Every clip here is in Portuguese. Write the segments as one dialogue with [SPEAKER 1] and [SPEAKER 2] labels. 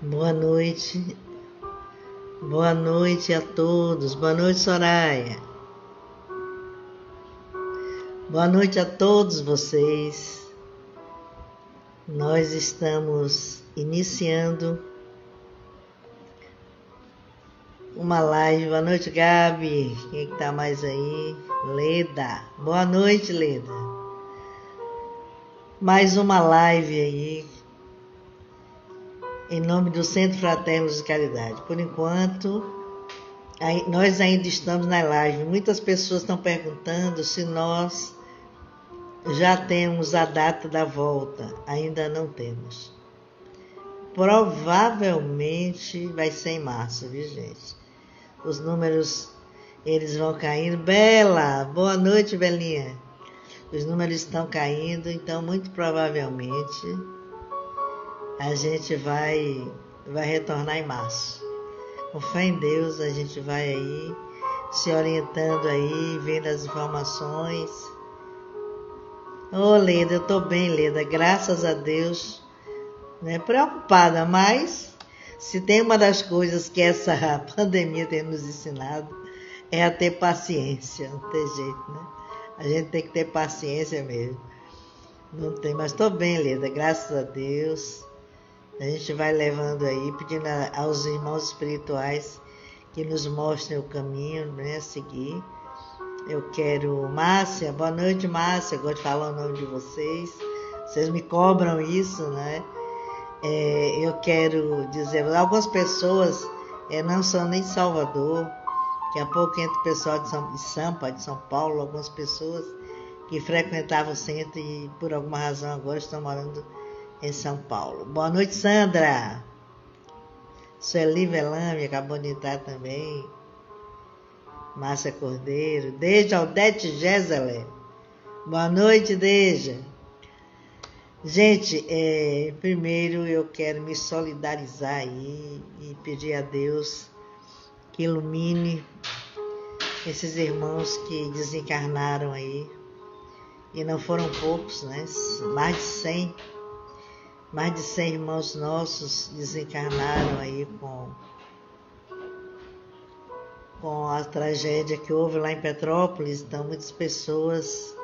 [SPEAKER 1] Boa noite a todos, boa noite Soraya, boa noite a todos vocês. Nós estamos iniciando uma live. Boa noite, Gabi. Quem é que tá mais aí? Leda. Boa noite, Leda. Mais uma live aí, em nome do Centro Fraterno de Caridade. Por enquanto, nós ainda estamos na live. Muitas pessoas estão perguntando se nós já temos a data da volta. Ainda não temos. Provavelmente vai ser em março, viu, gente? Os números, eles vão caindo. Bela, boa noite, Belinha. Os números estão caindo, então muito provavelmente a gente vai retornar em março. Com fé em Deus, a gente vai aí se orientando aí, vendo as informações. Ô, Leda, eu tô bem, Leda, graças a Deus, né? Preocupada, mas se tem uma das coisas que essa pandemia tem nos ensinado é a ter paciência, não tem jeito, né? A gente tem que ter paciência mesmo. Não tem, mas tô bem, Leda, graças a Deus. A gente vai levando aí, pedindo aos irmãos espirituais que nos mostrem o caminho, né, a seguir. Eu quero... Márcia, boa noite, Márcia. Eu gosto de falar o nome de vocês. Vocês me cobram isso, né? Eu quero dizer... Algumas pessoas não são nem de Salvador. Daqui a pouco entra o pessoal de Sampa, de São Paulo. Algumas pessoas que frequentavam o centro e por alguma razão agora estão morando em São Paulo. Boa noite, Sandra. Sueli Velame acabou de entrar também. Márcia Cordeiro. Deja Aldete Gézele. Boa noite, Deja. Gente, primeiro eu quero me solidarizar aí e pedir a Deus que ilumine esses irmãos que desencarnaram aí. E não foram poucos, né? Mais de 100 irmãos nossos desencarnaram aí com a tragédia que houve lá em Petrópolis. Então muitas pessoas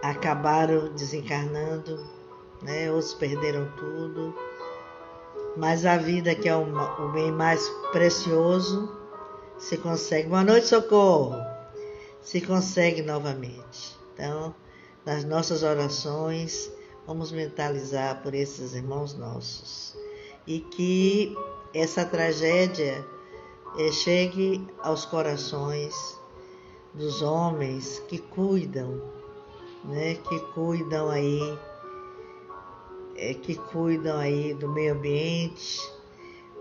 [SPEAKER 1] acabaram desencarnando, né? Outros perderam tudo. Mas a vida, que é o bem mais precioso, se consegue. Boa noite, Socorro! Se consegue novamente. Então, nas nossas orações, vamos mentalizar por esses irmãos nossos. E que essa tragédia chegue aos corações dos homens que cuidam, né? Que cuidam aí do meio ambiente,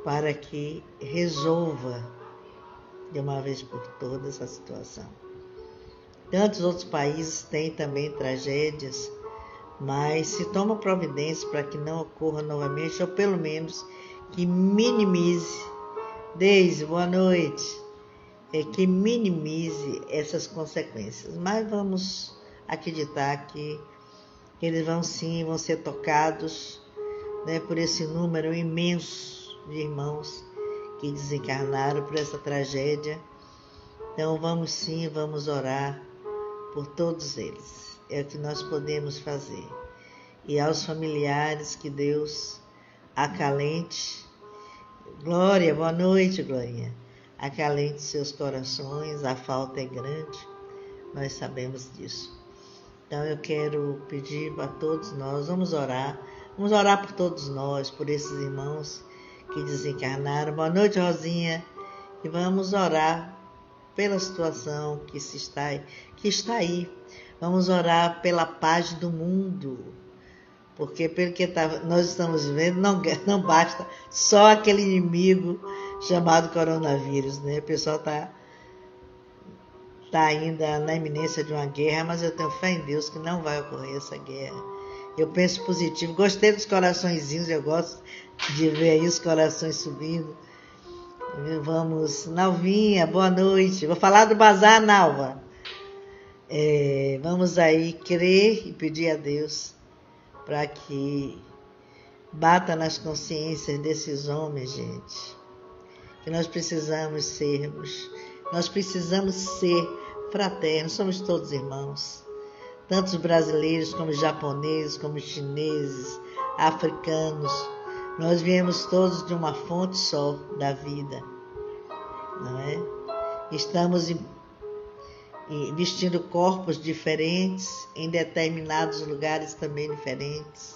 [SPEAKER 1] para que resolva de uma vez por todas essa situação. Tantos outros países têm também tragédias, mas se toma providência para que não ocorra novamente, ou pelo menos que minimize. Deise, boa noite. Que minimize essas consequências. Mas vamos acreditar que eles vão ser tocados, né, por esse número imenso de irmãos que desencarnaram por essa tragédia. Então vamos orar por todos eles. É o que nós podemos fazer. E aos familiares, que Deus acalente. Glória, boa noite, Glória. Acalente seus corações, a falta é grande, nós sabemos disso. Então eu quero pedir a todos nós, vamos orar por todos nós, por esses irmãos que desencarnaram. Boa noite, Rosinha. E vamos orar pela situação que está aí. Vamos orar pela paz do mundo, porque pelo que nós estamos vendo, não basta só aquele inimigo chamado coronavírus, né? O pessoal está ainda na iminência de uma guerra, mas eu tenho fé em Deus que não vai ocorrer essa guerra. Eu penso positivo. Gostei dos coraçõezinhos, eu gosto de ver aí os corações subindo. Vamos, Nalvinha, boa noite. Vou falar do bazar, Nalva. Vamos aí crer e pedir a Deus para que bata nas consciências desses homens, gente, que nós precisamos sermos. Nós precisamos ser fraternos, somos todos irmãos. Tanto os brasileiros, como os japoneses, como os chineses, africanos. Nós viemos todos de uma fonte só da vida, não é? Estamos vestindo corpos diferentes, em determinados lugares também diferentes,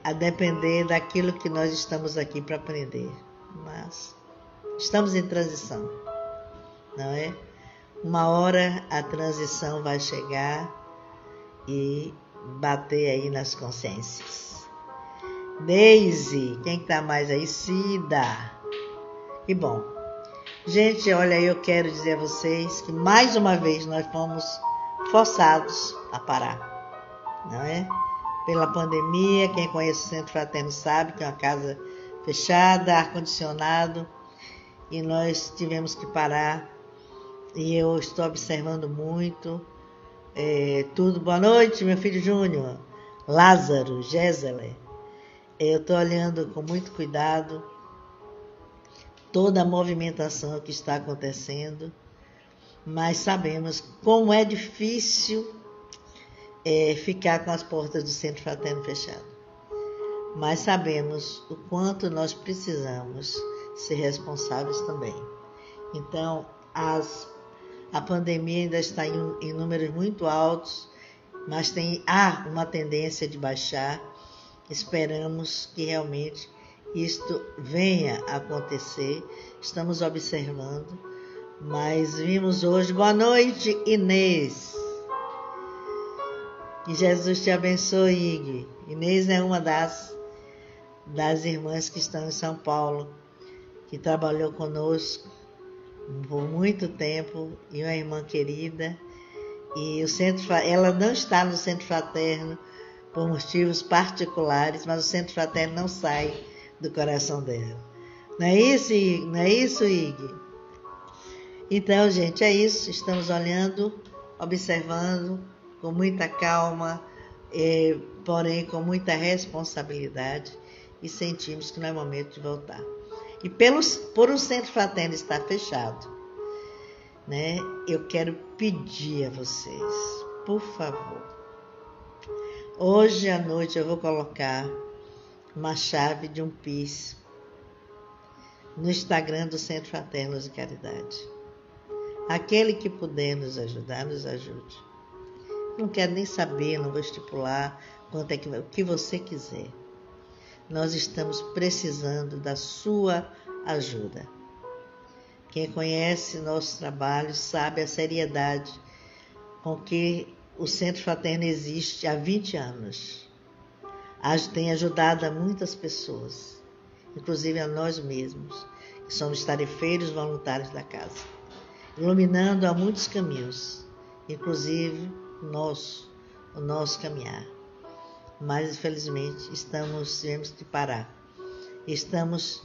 [SPEAKER 1] a depender daquilo que nós estamos aqui para aprender. Mas estamos em transição, não é? Uma hora a transição vai chegar e bater aí nas consciências. Deise, quem está mais aí? Cida. Que bom. Gente, olha, eu quero dizer a vocês que mais uma vez nós fomos forçados a parar, não é? Pela pandemia, quem conhece o Centro Fraterno sabe que é uma casa fechada, ar-condicionado, e nós tivemos que parar. E eu estou observando muito tudo. Boa noite, meu filho Júnior, Lázaro, Gézele. Eu estou olhando com muito cuidado toda a movimentação que está acontecendo, mas sabemos como é difícil ficar com as portas do Centro Fraterno fechado. Mas sabemos o quanto nós precisamos ser responsáveis também. Então, a pandemia ainda está em números muito altos, mas há uma tendência de baixar. Esperamos que realmente isto venha a acontecer. Estamos observando, mas vimos hoje. Boa noite, Inês. Que Jesus te abençoe, Ig. Inês é uma das irmãs que estão em São Paulo, que trabalhou conosco por muito tempo, e uma irmã querida. E ela não está no Centro Fraterno por motivos particulares, mas o Centro Fraterno não sai do coração dela. Não é isso, Ig? Não é isso, Ig? Então, gente, é isso. Estamos olhando, observando com muita calma, porém com muita responsabilidade, e sentimos que não é momento de voltar. E por o Centro Fraterno estar fechado, né, eu quero pedir a vocês, por favor, hoje à noite eu vou colocar uma chave de um Pix no Instagram do Centro Fraterno de Caridade. Aquele que puder nos ajudar, nos ajude. Não quero nem saber, não vou estipular quanto o que você quiser. Nós estamos precisando da sua ajuda. Quem conhece nosso trabalho sabe a seriedade com que o Centro Fraterno existe há 20 anos. Tem ajudado a muitas pessoas, inclusive a nós mesmos, que somos tarefeiros voluntários da casa, iluminando a muitos caminhos, inclusive o nosso caminhar. Mas, infelizmente, tivemos que parar. Estamos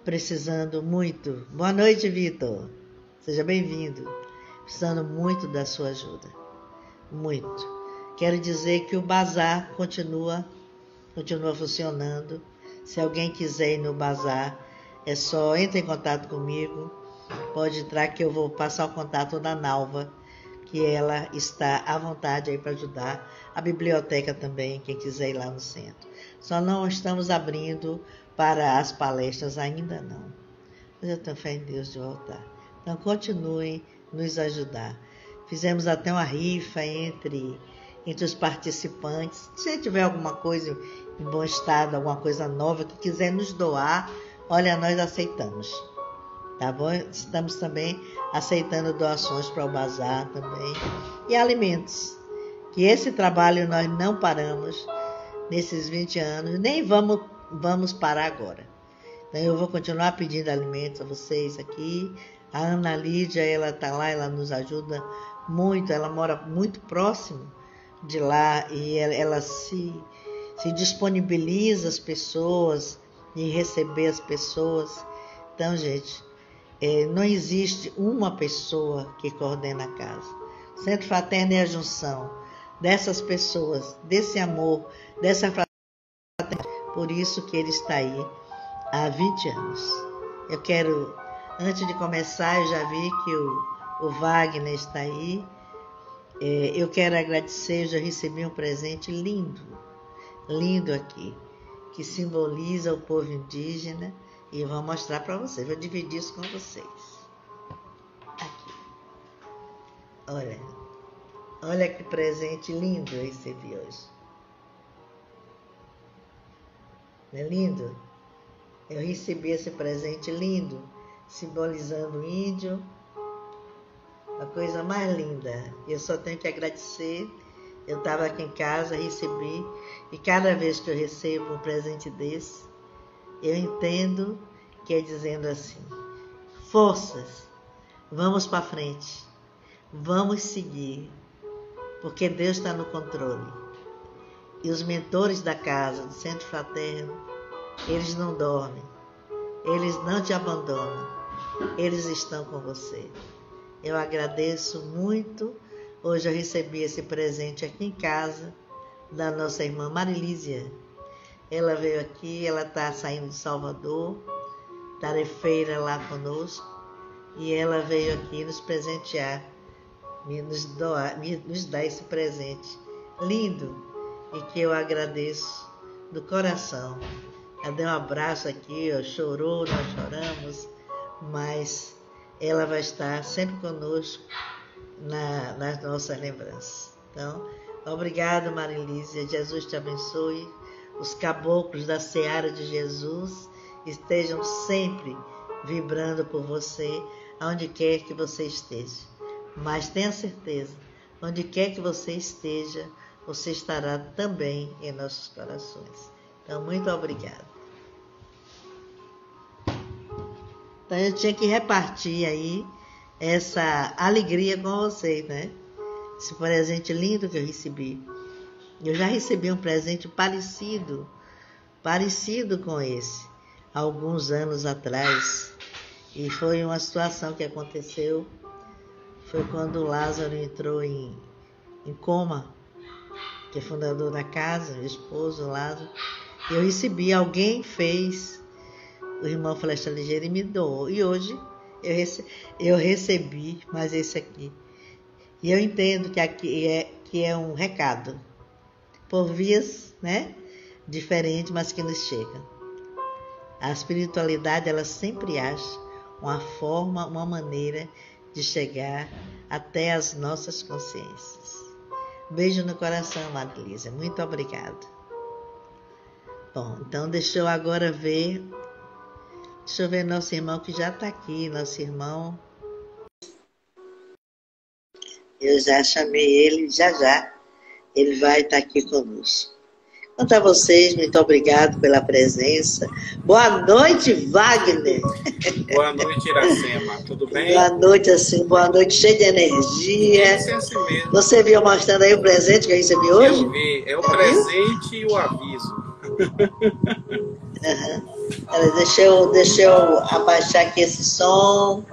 [SPEAKER 1] precisando muito. Boa noite, Vitor. Seja bem-vindo. Precisando muito da sua ajuda. Muito. Quero dizer que o bazar continua funcionando. Se alguém quiser ir no bazar, é só entrar em contato comigo. Pode entrar que eu vou passar o contato da Nalva, que ela está à vontade aí para ajudar. A biblioteca também, quem quiser ir lá no centro. Só não estamos abrindo para as palestras ainda não. Mas eu tenho fé em Deus de voltar. Então continuem nos ajudar. Fizemos até uma rifa entre os participantes. Se tiver alguma coisa em bom estado, alguma coisa nova que quiser nos doar, olha, nós aceitamos. Tá bom? Estamos também aceitando doações para o bazar também. E alimentos. Que esse trabalho nós não paramos nesses 20 anos, nem vamos parar agora. Então eu vou continuar pedindo alimentos a vocês aqui. A Ana Lídia, ela está lá, ela nos ajuda muito, ela mora muito próximo de lá e ela se disponibiliza as pessoas e receber as pessoas. Então, gente, não existe uma pessoa que coordena a casa. O Centro Fraterno é a junção dessas pessoas, desse amor, dessa por isso que ele está aí há 20 anos. Eu quero, antes de começar, eu já vi que o Wagner está aí. Eu quero agradecer, eu já recebi um presente lindo, lindo aqui, que simboliza o povo indígena, e eu vou mostrar para vocês, vou dividir isso com vocês. Aqui. Olha que presente lindo eu recebi hoje. Não é lindo? Eu recebi esse presente lindo, simbolizando o índio. A coisa mais linda. Eu só tenho que agradecer. Eu estava aqui em casa, recebi. E cada vez que eu recebo um presente desse, eu entendo que é dizendo assim: forças, vamos para frente. Vamos seguir. Porque Deus está no controle. E os mentores da casa, do Centro Fraterno, eles não dormem. Eles não te abandonam. Eles estão com você. Eu agradeço muito. Hoje eu recebi esse presente aqui em casa da nossa irmã Marilísia. Ela veio aqui, ela está saindo de Salvador, tarefeira lá conosco, e ela veio aqui nos presentear, nos dar esse presente lindo e que eu agradeço do coração. Ela deu um abraço aqui, chorou, nós choramos, mas ela vai estar sempre conosco nas nossas lembranças. Então, obrigado, Marilísia. Jesus te abençoe. Os caboclos da Seara de Jesus estejam sempre vibrando por você, aonde quer que você esteja. Mas tenha certeza, onde quer que você esteja, você estará também em nossos corações. Então, muito obrigada. Então, eu tinha que repartir aí essa alegria com vocês, né? Esse presente lindo que eu recebi. Eu já recebi um presente parecido com esse, há alguns anos atrás. E foi uma situação que aconteceu, foi quando o Lázaro entrou em coma, que é fundador da casa, meu esposo, o Lázaro. Eu recebi, alguém fez, o irmão Flecha Ligeira, e me doou. E hoje eu recebi mais esse aqui. E eu entendo que aqui que é um recado, por vias, né, diferentes, mas que nos chegam. A espiritualidade, ela sempre acha uma forma, uma maneira de chegar até as nossas consciências. Beijo no coração, Marilísia. Muito obrigada. Bom, então deixa eu agora ver. Deixa eu ver nosso irmão que já está aqui, nosso irmão. Eu já chamei ele, já. Ele vai estar aqui conosco. Quanto a vocês, muito obrigado pela presença. Boa noite, Wagner.
[SPEAKER 2] Boa noite, Iracema. Tudo bem?
[SPEAKER 1] Boa noite, assim, boa noite, cheia de energia.
[SPEAKER 2] Isso é assim mesmo.
[SPEAKER 1] Você viu mostrando aí o presente que eu recebi hoje?
[SPEAKER 2] Eu vi. É o presente e o aviso.
[SPEAKER 1] Uhum. Deixa eu abaixar aqui esse som.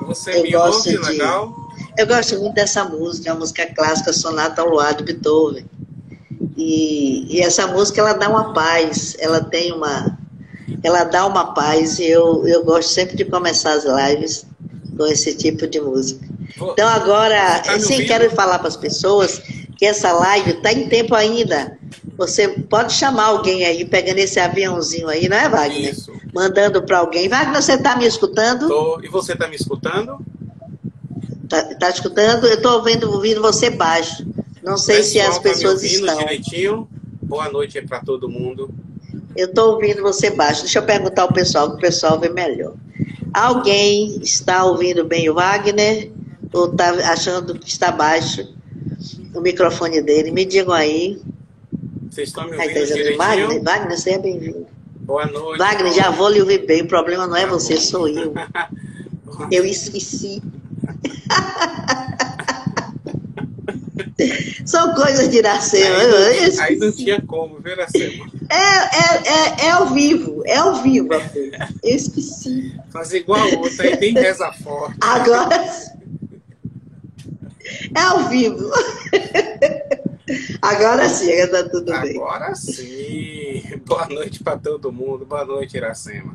[SPEAKER 2] Você me ouve, legal?
[SPEAKER 1] Eu gosto muito dessa música, a música clássica, Sonata ao Luar, de Beethoven. E essa música, ela dá uma paz, ela dá uma paz, e eu gosto sempre de começar as lives com esse tipo de música. Então agora, sim, quero falar para as pessoas que essa live está em tempo ainda. Você pode chamar alguém aí, pegando esse aviãozinho aí, não é, Wagner?
[SPEAKER 2] Isso.
[SPEAKER 1] Mandando para alguém. Wagner, você está me escutando?
[SPEAKER 2] Tô. E você está me escutando?
[SPEAKER 1] Tá escutando? Eu estou ouvindo você baixo. Não sei se as pessoas estão.
[SPEAKER 2] Direitinho. Boa noite para todo mundo.
[SPEAKER 1] Eu estou ouvindo você baixo. Deixa eu perguntar ao pessoal, que o pessoal vê melhor. Alguém está ouvindo bem o Wagner? Ou está achando que está baixo o microfone dele? Me digam aí.
[SPEAKER 2] Vocês estão me ouvindo direitinho?
[SPEAKER 1] Wagner, você é bem-vindo.
[SPEAKER 2] Boa noite.
[SPEAKER 1] Wagner, já vou lhe ouvir bem. O problema não é você, sou eu. Eu esqueci. São coisas de Iracema.
[SPEAKER 2] Aí não tinha como, viu, Iracema?
[SPEAKER 1] É ao vivo, eu esqueci.
[SPEAKER 2] Fazer igual a outra, aí nem reza forte.
[SPEAKER 1] Agora é ao vivo. Agora chega, tá tudo bem.
[SPEAKER 2] Agora sim. Boa noite para todo mundo. Boa noite, Iracema.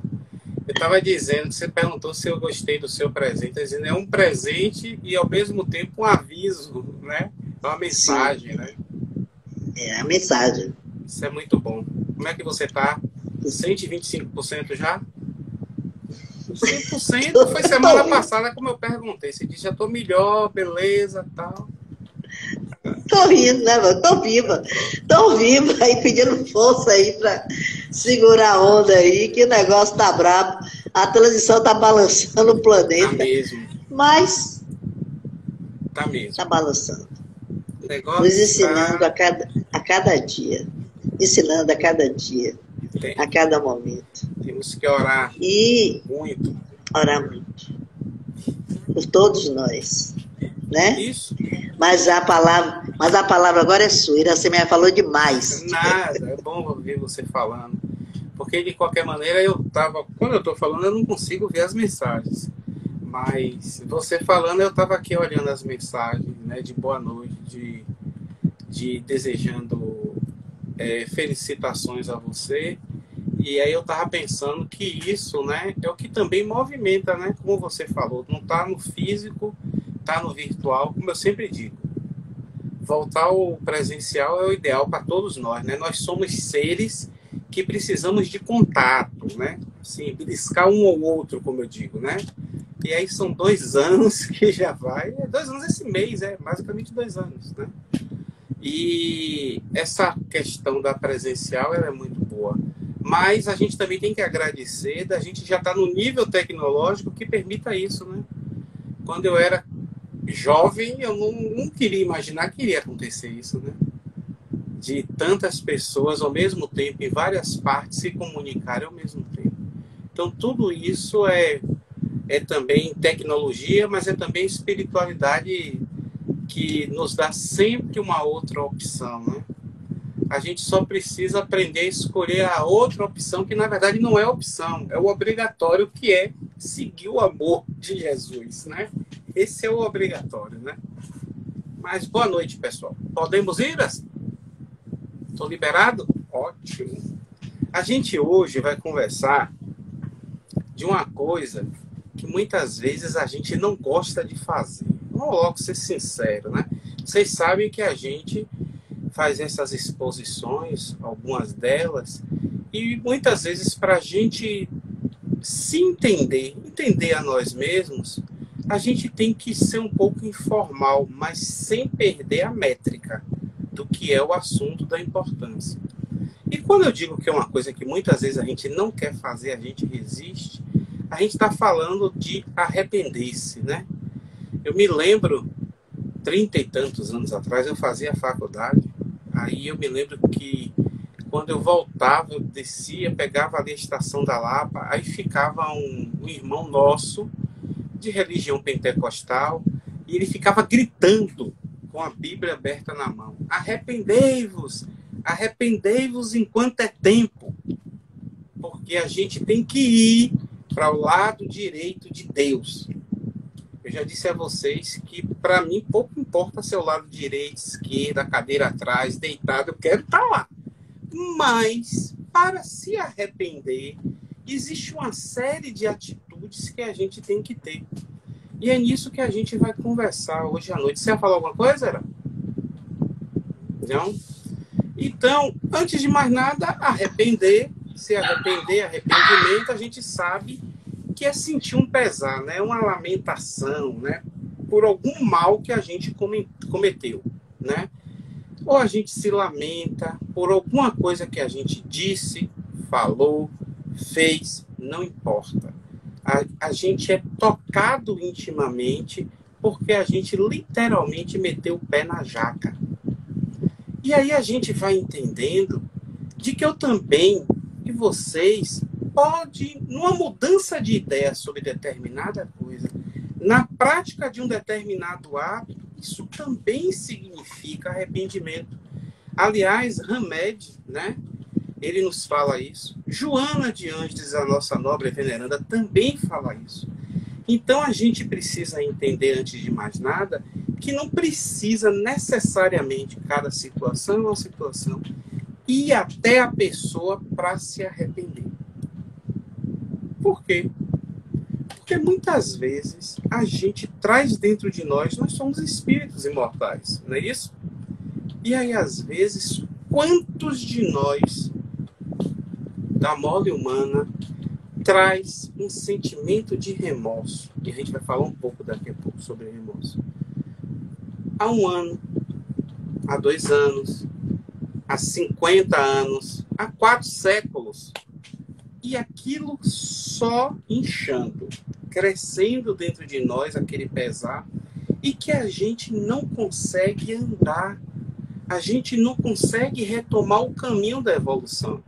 [SPEAKER 2] Eu estava dizendo, você perguntou se eu gostei do seu presente. Dizendo, é um presente e, ao mesmo tempo, um aviso, né? É uma mensagem, né?
[SPEAKER 1] É a mensagem.
[SPEAKER 2] Isso é muito bom. Como é que você está? 125% já? 100% foi semana passada, como eu perguntei. Você disse, já estou melhor, beleza, tal.
[SPEAKER 1] Tô rindo, né, mano? Tô viva aí, pedindo força aí pra segurar a onda aí, que o negócio tá brabo. A transição tá balançando o planeta.
[SPEAKER 2] Tá mesmo.
[SPEAKER 1] Mas
[SPEAKER 2] tá mesmo.
[SPEAKER 1] Tá balançando.
[SPEAKER 2] O negócio
[SPEAKER 1] nos ensinando a cada dia. Ensinando a cada dia. A cada momento.
[SPEAKER 2] Temos que orar muito.
[SPEAKER 1] Orar muito. Por todos nós. Né?
[SPEAKER 2] Isso.
[SPEAKER 1] Mas a palavra agora é sua. Iracema falou demais.
[SPEAKER 2] Nada, é bom ouvir você falando. Porque, de qualquer maneira, quando eu estou falando, eu não consigo ver as mensagens. Mas você falando, eu estava aqui olhando as mensagens, né, de boa noite, de desejando felicitações a você. E aí eu estava pensando que isso, né, é o que também movimenta, né, como você falou. Não está no físico, está no virtual, como eu sempre digo. Voltar ao presencial é o ideal para todos nós, né? Nós somos seres que precisamos de contato, né? Assim, beliscar um ou outro, como eu digo, né? E aí são 2 anos que já vai... 2 anos esse mês, basicamente 2 anos, né? E essa questão da presencial, ela é muito boa. Mas a gente também tem que agradecer da gente já estar no nível tecnológico que permita isso, né? Quando eu era jovem, eu não queria imaginar que iria acontecer isso, né? De tantas pessoas ao mesmo tempo, em várias partes, se comunicarem ao mesmo tempo. Então, tudo isso é também tecnologia, mas é também espiritualidade que nos dá sempre uma outra opção, né? A gente só precisa aprender a escolher a outra opção, que na verdade não é opção, é o obrigatório, que é seguir o amor de Jesus, né? Esse é o obrigatório, né? Mas boa noite, pessoal. Podemos ir? Estou liberado? Ótimo. A gente hoje vai conversar de uma coisa que muitas vezes a gente não gosta de fazer. Vamos logo ser sincero, né? Vocês sabem que a gente faz essas exposições, algumas delas, e muitas vezes para a gente se entender a nós mesmos, a gente tem que ser um pouco informal, mas sem perder a métrica do que é o assunto da importância. E quando eu digo que é uma coisa que muitas vezes a gente não quer fazer, a gente resiste, a gente está falando de arrepender-se, né? Eu me lembro, 30 e tantos anos atrás, eu fazia faculdade, aí eu me lembro que quando eu voltava, eu descia, pegava ali a estação da Lapa, aí ficava um irmão nosso, de religião pentecostal, e ele ficava gritando com a Bíblia aberta na mão: arrependei-vos enquanto é tempo, porque a gente tem que ir para o lado direito de Deus. Eu já disse a vocês que para mim pouco importa seu lado direito, esquerda, cadeira atrás, deitado, eu quero estar lá. Mas para se arrepender, existe uma série de atitudes que a gente tem que ter. E é nisso que a gente vai conversar hoje à noite. Você ia falar alguma coisa, Era? Não? Então, antes de mais nada, se arrepender, arrependimento, a gente sabe que é sentir um pesar, né? Uma lamentação, né? Por algum mal que a gente cometeu, né? Ou a gente se lamenta por alguma coisa que a gente disse, falou, fez, não importa. A gente é tocado intimamente porque a gente literalmente meteu o pé na jaca. E aí a gente vai entendendo de que eu também, e vocês, pode, numa mudança de ideia sobre determinada coisa, na prática de um determinado hábito, isso também significa arrependimento. Aliás, Hamed, né? Ele nos fala isso. Joana de Ângeles, a nossa nobre veneranda, também fala isso. Então a gente precisa entender, antes de mais nada, que não precisa necessariamente, cada situação é uma situação, ir até a pessoa para se arrepender. Por quê? Porque muitas vezes a gente traz dentro de nós somos espíritos imortais, não é isso? E aí, às vezes, quantos de nós, da mole humana, traz um sentimento de remorso? E a gente vai falar um pouco daqui a pouco sobre remorso. Há 1 ano, há 2 anos, há 50 anos, há 4 séculos. E aquilo só inchando, crescendo dentro de nós, aquele pesar, e que a gente não consegue andar. A gente não consegue retomar o caminho da evolução.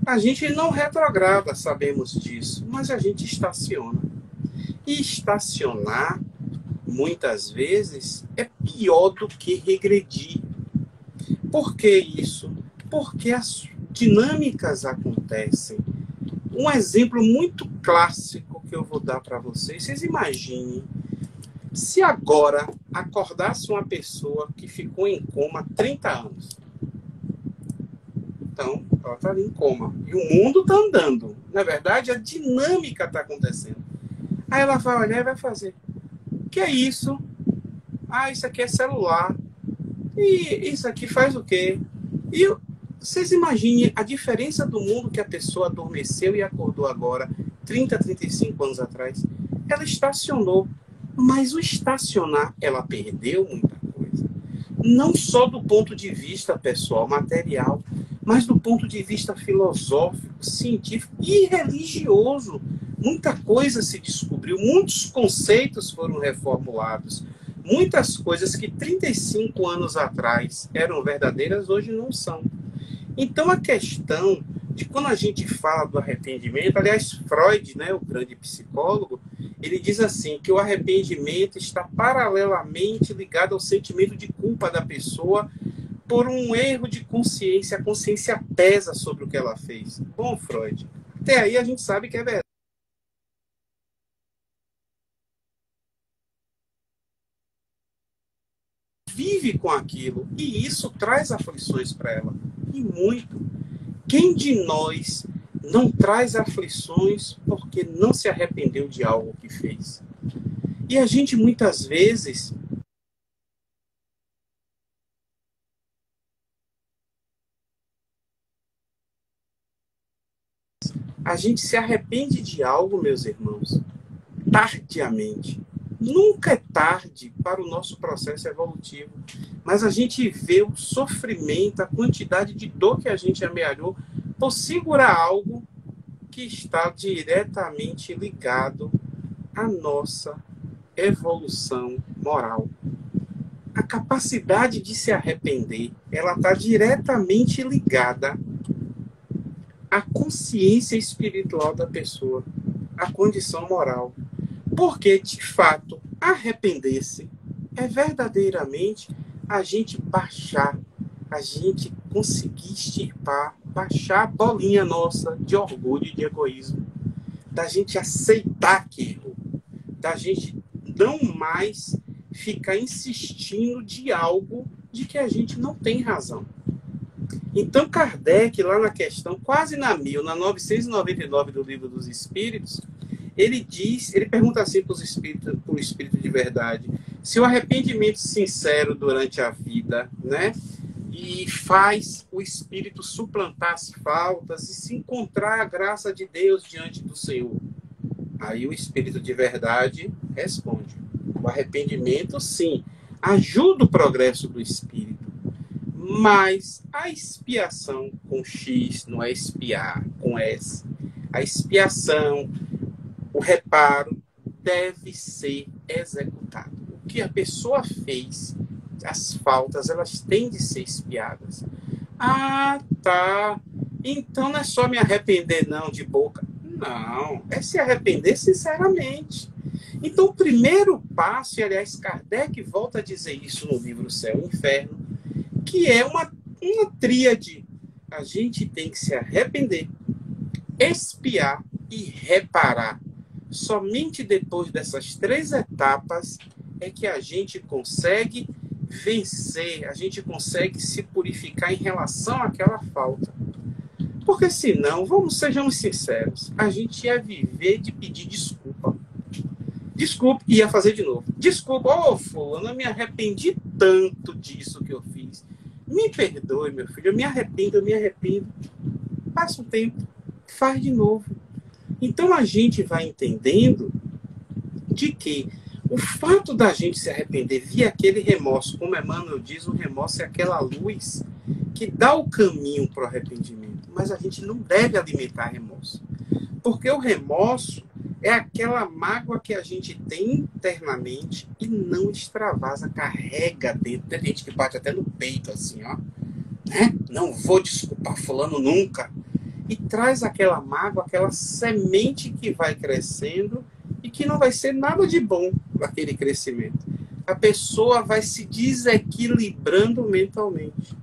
[SPEAKER 2] A gente não retrograda, sabemos disso, mas a gente estaciona. E estacionar, muitas vezes, é pior do que regredir. Por que isso? Porque as dinâmicas acontecem. Um exemplo muito clássico que eu vou dar para vocês. Vocês imaginem, se agora acordasse uma pessoa que ficou em coma 30 anos. Então, ela está ali em coma. E o mundo está andando. Na verdade, a dinâmica está acontecendo. Aí ela vai olhar e vai fazer. O que é isso? Ah, isso aqui é celular. E isso aqui faz o quê? E vocês imaginem a diferença do mundo que a pessoa adormeceu e acordou agora, 30, 35 anos atrás. Ela estacionou. Mas o estacionar, ela perdeu muita coisa. Não só do ponto de vista pessoal, material, mas do ponto de vista filosófico, científico e religioso. Muita coisa se descobriu, muitos conceitos foram reformulados. Muitas coisas que 35 anos atrás eram verdadeiras, hoje não são. Então, a questão de quando a gente fala do arrependimento, aliás, Freud, né, o grande psicólogo, ele diz assim, que o arrependimento está paralelamente ligado ao sentimento de culpa da pessoa por um erro de consciência. A consciência pesa sobre o que ela fez. Bom, Freud, até aí a gente sabe que é verdade. Vive com aquilo, e isso traz aflições para ela, e muito. Quem de nós não traz aflições porque não se arrependeu de algo que fez? E a gente muitas vezes se arrepende de algo, meus irmãos, tardiamente. Nunca é tarde para o nosso processo evolutivo, mas a gente vê o sofrimento, a quantidade de dor que a gente amealhou por segurar algo que está diretamente ligado à nossa evolução moral. A capacidade de se arrepender, ela está diretamente ligada à consciência espiritual da pessoa, à condição moral. Porque, de fato, arrepender-se é verdadeiramente a gente baixar, a gente conseguir extirpar, baixar a bolinha nossa de orgulho e de egoísmo, da gente aceitar aquilo, da gente não mais ficar insistindo de algo de que a gente não tem razão. Então, Kardec, lá na questão, quase na 999 do Livro dos Espíritos, ele pergunta assim para o Espírito de verdade, se o arrependimento sincero durante a vida, né, e faz o Espírito suplantar as faltas e se encontrar a graça de Deus diante do Senhor. Aí o Espírito de verdade responde, o arrependimento, sim, ajuda o progresso do Espírito, mas a expiação com X, não é expiar com S, a expiação, o reparo deve ser executado. O que a pessoa fez, as faltas, elas têm de ser expiadas. Ah, tá. Então não é só me arrepender, não, de boca. Não, é se arrepender sinceramente. Então o primeiro passo, e aliás Kardec volta a dizer isso no livro Céu e Inferno, que é uma tríade. A gente tem que se arrepender, expiar e reparar. Somente depois dessas 3 etapas é que a gente consegue vencer, a gente consegue se purificar em relação àquela falta. Porque senão, sejamos sinceros, a gente ia viver de pedir desculpa. Desculpa, ia fazer de novo. Desculpa, fulano, eu me arrependi tanto disso que eu fiz. Me perdoe, meu filho, eu me arrependo. Passa um tempo, faz de novo. Então a gente vai entendendo de que o fato da gente se arrepender via aquele remorso, como Emmanuel diz, o remorso é aquela luz que dá o caminho para o arrependimento. Mas a gente não deve alimentar remorso. Porque o remorso é aquela mágoa que a gente tem internamente e não extravasa, carrega dentro. Tem gente que bate até no peito assim, ó. Né? Não vou desculpar fulano nunca. E traz aquela mágoa, aquela semente que vai crescendo e que não vai ser nada de bom naquele crescimento. A pessoa vai se desequilibrando mentalmente.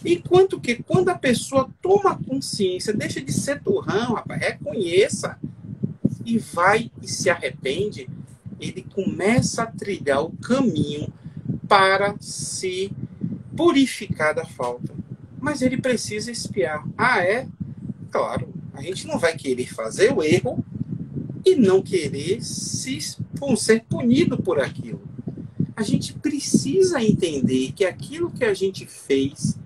[SPEAKER 2] Enquanto que quando a pessoa toma consciência, deixa de ser turrão, rapaz, reconheça e vai e se arrepende, ele começa a trilhar o caminho para se purificar da falta. Mas ele precisa espiar. Ah, é? Claro, a gente não vai querer fazer o erro e não querer ser punido por aquilo. A gente precisa entender que aquilo que a gente fez,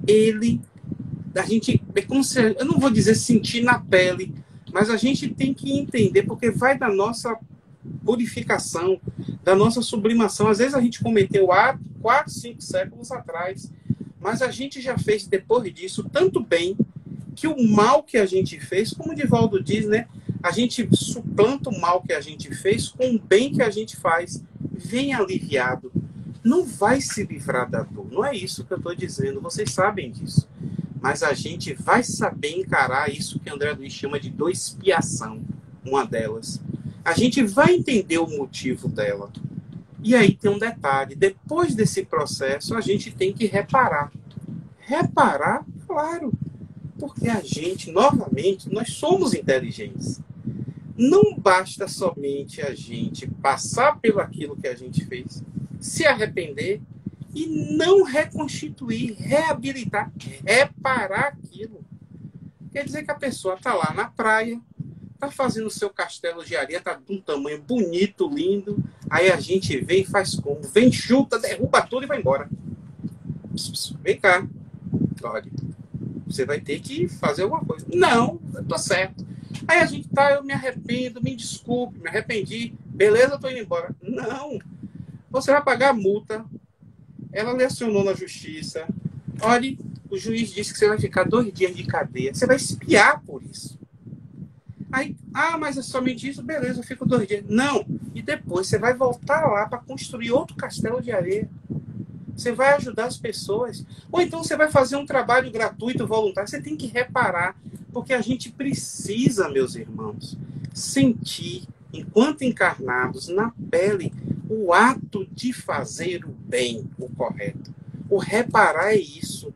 [SPEAKER 2] é como se, eu não vou dizer sentir na pele, mas a gente tem que entender, porque vai da nossa purificação, da nossa sublimação. Às vezes a gente cometeu ato 4, 5 séculos atrás, mas a gente já fez depois disso tanto bem, que o mal que a gente fez, como o Divaldo diz, né? A gente suplanta o mal que a gente fez com o bem que a gente faz. Vem aliviado. Não vai se livrar da dor. Não é isso que eu estou dizendo. Vocês sabem disso. Mas a gente vai saber encarar isso que André Luiz chama de dor expiação. Uma delas. A gente vai entender o motivo dela. E aí tem um detalhe. Depois desse processo, a gente tem que reparar. Reparar, claro. Porque a gente, novamente, nós somos inteligentes. Não basta somente a gente passar pelo aquilo que a gente fez, se arrepender e não reconstituir, reabilitar, reparar aquilo. Quer dizer que a pessoa está lá na praia, está fazendo o seu castelo de areia, está de um tamanho bonito, lindo, aí a gente vem e faz como? Vem, chuta, derruba tudo e vai embora. Vem cá, olha, você vai ter que fazer alguma coisa. Não, eu tô certo. Aí a gente tá, eu me arrependo, me desculpe, me arrependi, beleza, eu tô indo embora. Não, você vai pagar a multa, ela lhe acionou na justiça, olha, o juiz disse que você vai ficar 2 dias de cadeia, você vai espiar por isso. Aí, mas é somente isso, beleza, eu fico 2 dias. Não, e depois você vai voltar lá para construir outro castelo de areia. Você vai ajudar as pessoas. Ou então você vai fazer um trabalho gratuito, voluntário. Você tem que reparar. Porque a gente precisa, meus irmãos, sentir, enquanto encarnados, na pele, o ato de fazer o bem, o correto. O reparar é isso.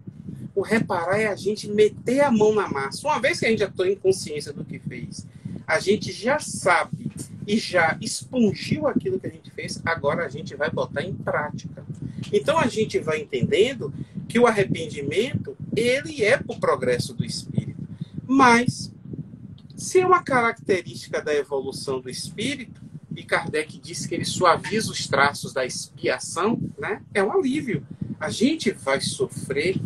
[SPEAKER 2] O reparar é a gente meter a mão na massa. Uma vez que a gente já tem consciência do que fez, a gente já sabe e já expungiu aquilo que a gente fez, agora a gente vai botar em prática. Então a gente vai entendendo que o arrependimento, ele é para o progresso do espírito. Mas, se é uma característica da evolução do espírito, e Kardec disse que ele suaviza os traços da expiação, né? É um alívio. A gente vai sofrer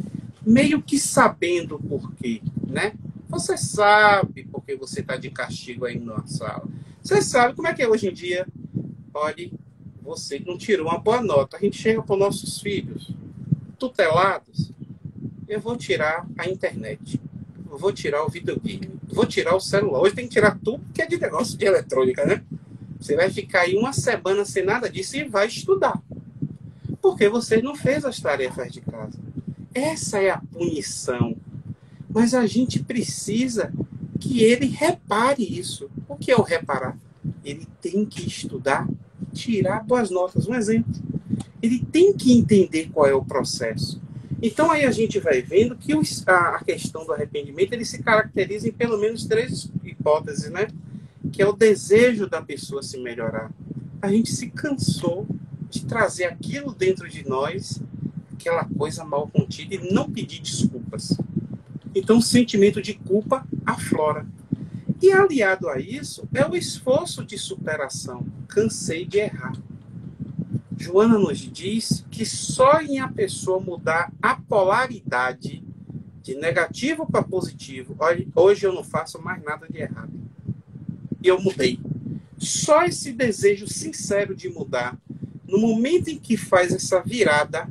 [SPEAKER 2] meio que sabendo por quê, né? Você sabe porque você está de castigo aí na sala. Você sabe como é que é hoje em dia. Olha, você não tirou uma boa nota. A gente chega para os nossos filhos tutelados. Eu vou tirar a internet. Eu vou tirar o videogame. Vou tirar o celular. Hoje tem que tirar tudo que é de negócio de eletrônica, né? Você vai ficar aí 1 semana sem nada disso e vai estudar. Porque você não fez as tarefas de casa. Essa é a punição. Mas a gente precisa que ele repare isso. O que é o reparar? Ele tem que estudar e tirar boas notas. Um exemplo. Ele tem que entender qual é o processo. Então aí a gente vai vendo que a questão do arrependimento ele se caracteriza em pelo menos 3 hipóteses, né? Que é o desejo da pessoa se melhorar. A gente se cansou de trazer aquilo dentro de nós, aquela coisa mal contida, e não pedir desculpas. Então o sentimento de culpa aflora. E aliado a isso é o esforço de superação. Cansei de errar. Joana nos diz que só em a pessoa mudar a polaridade de negativo para positivo, olha, hoje eu não faço mais nada de errado. E eu mudei. Só esse desejo sincero de mudar, no momento em que faz essa virada,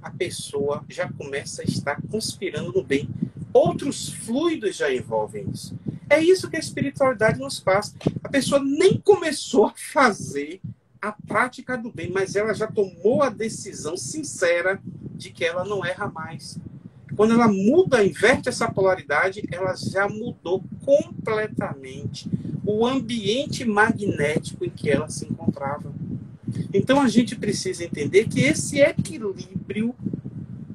[SPEAKER 2] a pessoa já começa a estar conspirando no bem. Outros fluidos já envolvem isso. É isso que a espiritualidade nos faz. A pessoa nem começou a fazer a prática do bem, mas ela já tomou a decisão sincera de que ela não erra mais. Quando ela muda, inverte essa polaridade, ela já mudou completamente o ambiente magnético em que ela se encontrava. Então a gente precisa entender que esse equilíbrio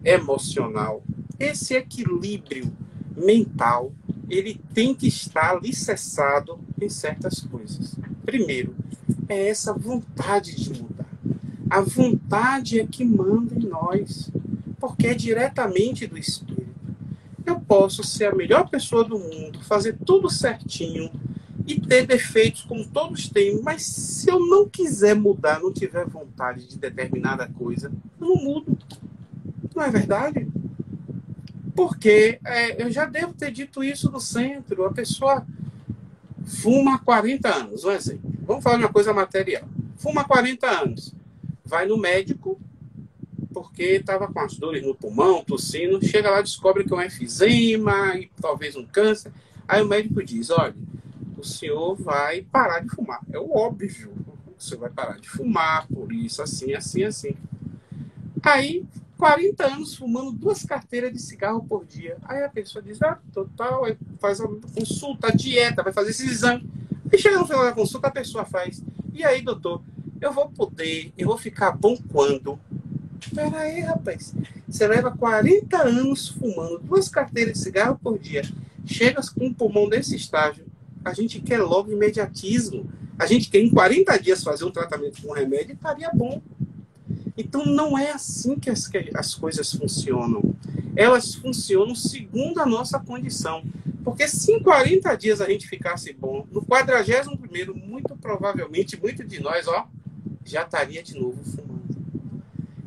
[SPEAKER 2] emocional, esse equilíbrio mental, ele tem que estar alicerçado em certas coisas. Primeiro, é essa vontade de mudar. A vontade é que manda em nós, porque é diretamente do Espírito. Eu posso ser a melhor pessoa do mundo, fazer tudo certinho e ter defeitos como todos têm, mas se eu não quiser mudar, não tiver vontade de determinada coisa, eu não mudo. Não é verdade? Porque eu já devo ter dito isso no centro. A pessoa fuma há 40 anos, um exemplo. Vamos falar de uma coisa material. Fuma há 40 anos. Vai no médico, porque estava com as dores no pulmão, tossindo. Chega lá, descobre que é um efizema e talvez um câncer. Aí o médico diz, olha, o senhor vai parar de fumar. É o óbvio. O senhor vai parar de fumar, por isso, assim, assim, assim. Aí, 40 anos fumando 2 carteiras de cigarro por dia. Aí a pessoa diz, total, aí faz a consulta, a dieta, vai fazer esse exame. E chega no final da consulta, a pessoa faz. E aí, doutor, eu vou ficar bom quando? Espera aí, rapaz. Você leva 40 anos fumando 2 carteiras de cigarro por dia. Chega com um pulmão desse estágio. A gente quer logo imediatismo. A gente quer em 40 dias fazer um tratamento com remédio e estaria bom. Então, não é assim que as coisas funcionam. Elas funcionam segundo a nossa condição. Porque se em 40 dias a gente ficasse bom, no 41º, muito provavelmente, muito de nós, já estaria de novo fumando.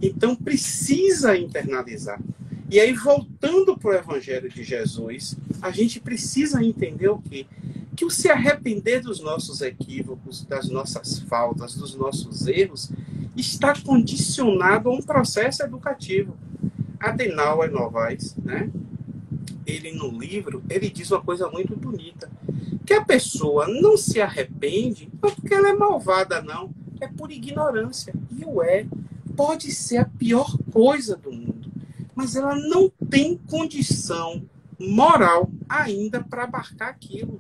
[SPEAKER 2] Então, precisa internalizar. E aí, voltando para o Evangelho de Jesus, a gente precisa entender o quê? Que o se arrepender dos nossos equívocos, das nossas faltas, dos nossos erros, está condicionado a um processo educativo. Adenauer Novaes, né? Ele no livro, ele diz uma coisa muito bonita, que a pessoa não se arrepende não porque ela é malvada, não, é por ignorância. E pode ser a pior coisa do mundo, mas ela não tem condição moral ainda para abarcar aquilo.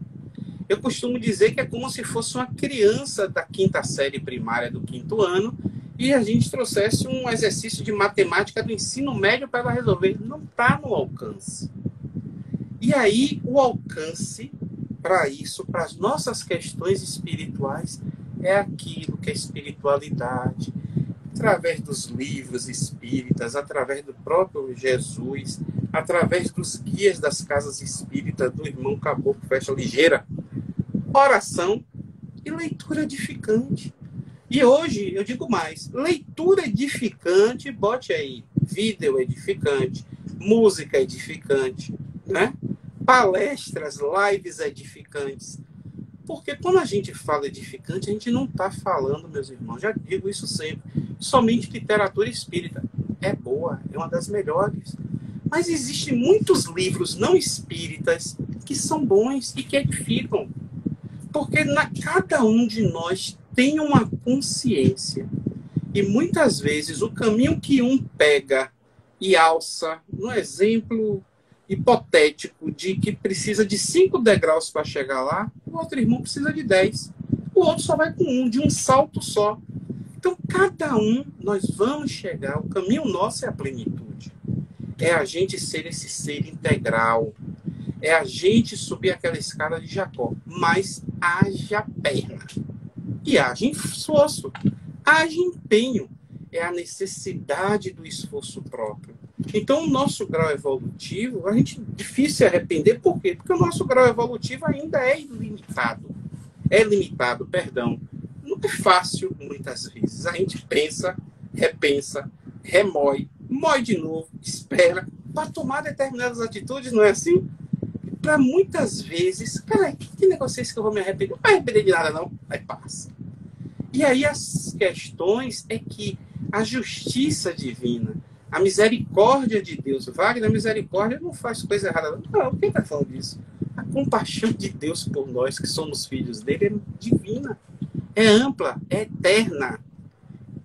[SPEAKER 2] Eu costumo dizer que é como se fosse uma criança da 5ª série primária do 5º ano e a gente trouxesse um exercício de matemática do ensino médio para ela resolver. Não está no alcance. E aí, o alcance para isso, para as nossas questões espirituais, é aquilo que é espiritualidade, através dos livros espíritas, através do próprio Jesus, através dos guias das casas espíritas, do irmão Caboclo Festa Ligeira, oração e leitura edificante. E hoje, eu digo mais, leitura edificante, bote aí, vídeo edificante, música edificante, né? Palestras, lives edificantes. Porque quando a gente fala edificante, a gente não está falando, meus irmãos, já digo isso sempre, somente literatura espírita. É boa, é uma das melhores. Mas existem muitos livros não espíritas que são bons e que edificam. Porque cada um de nós tem uma consciência. E muitas vezes o caminho que um pega e alça, no exemplo hipotético de que precisa de 5 degraus para chegar lá, o outro irmão precisa de 10. O outro só vai com um, de um salto só. Então, cada um, nós vamos chegar, o caminho nosso é a plenitude. É a gente ser esse ser integral. É a gente subir aquela escada de Jacó. Mas haja perna. E haja esforço. Haja empenho. é a necessidade do esforço próprio. Então, o nosso grau evolutivo, a gente difícil se arrepender. Por quê? Porque o nosso grau evolutivo ainda é limitado. Não é fácil, muitas vezes. A gente pensa, repensa, remói, mói de novo, espera, para tomar determinadas atitudes, não é assim? Para muitas vezes, peraí, que negócio é esse que eu vou me arrepender? Não vai arrepender de nada, não. Aí passa. E aí as questões é que a justiça divina, a misericórdia de Deus, Wagner, a misericórdia não faz coisa errada. Não, quem está falando disso? A compaixão de Deus por nós, que somos filhos dele, é divina, é ampla, é eterna.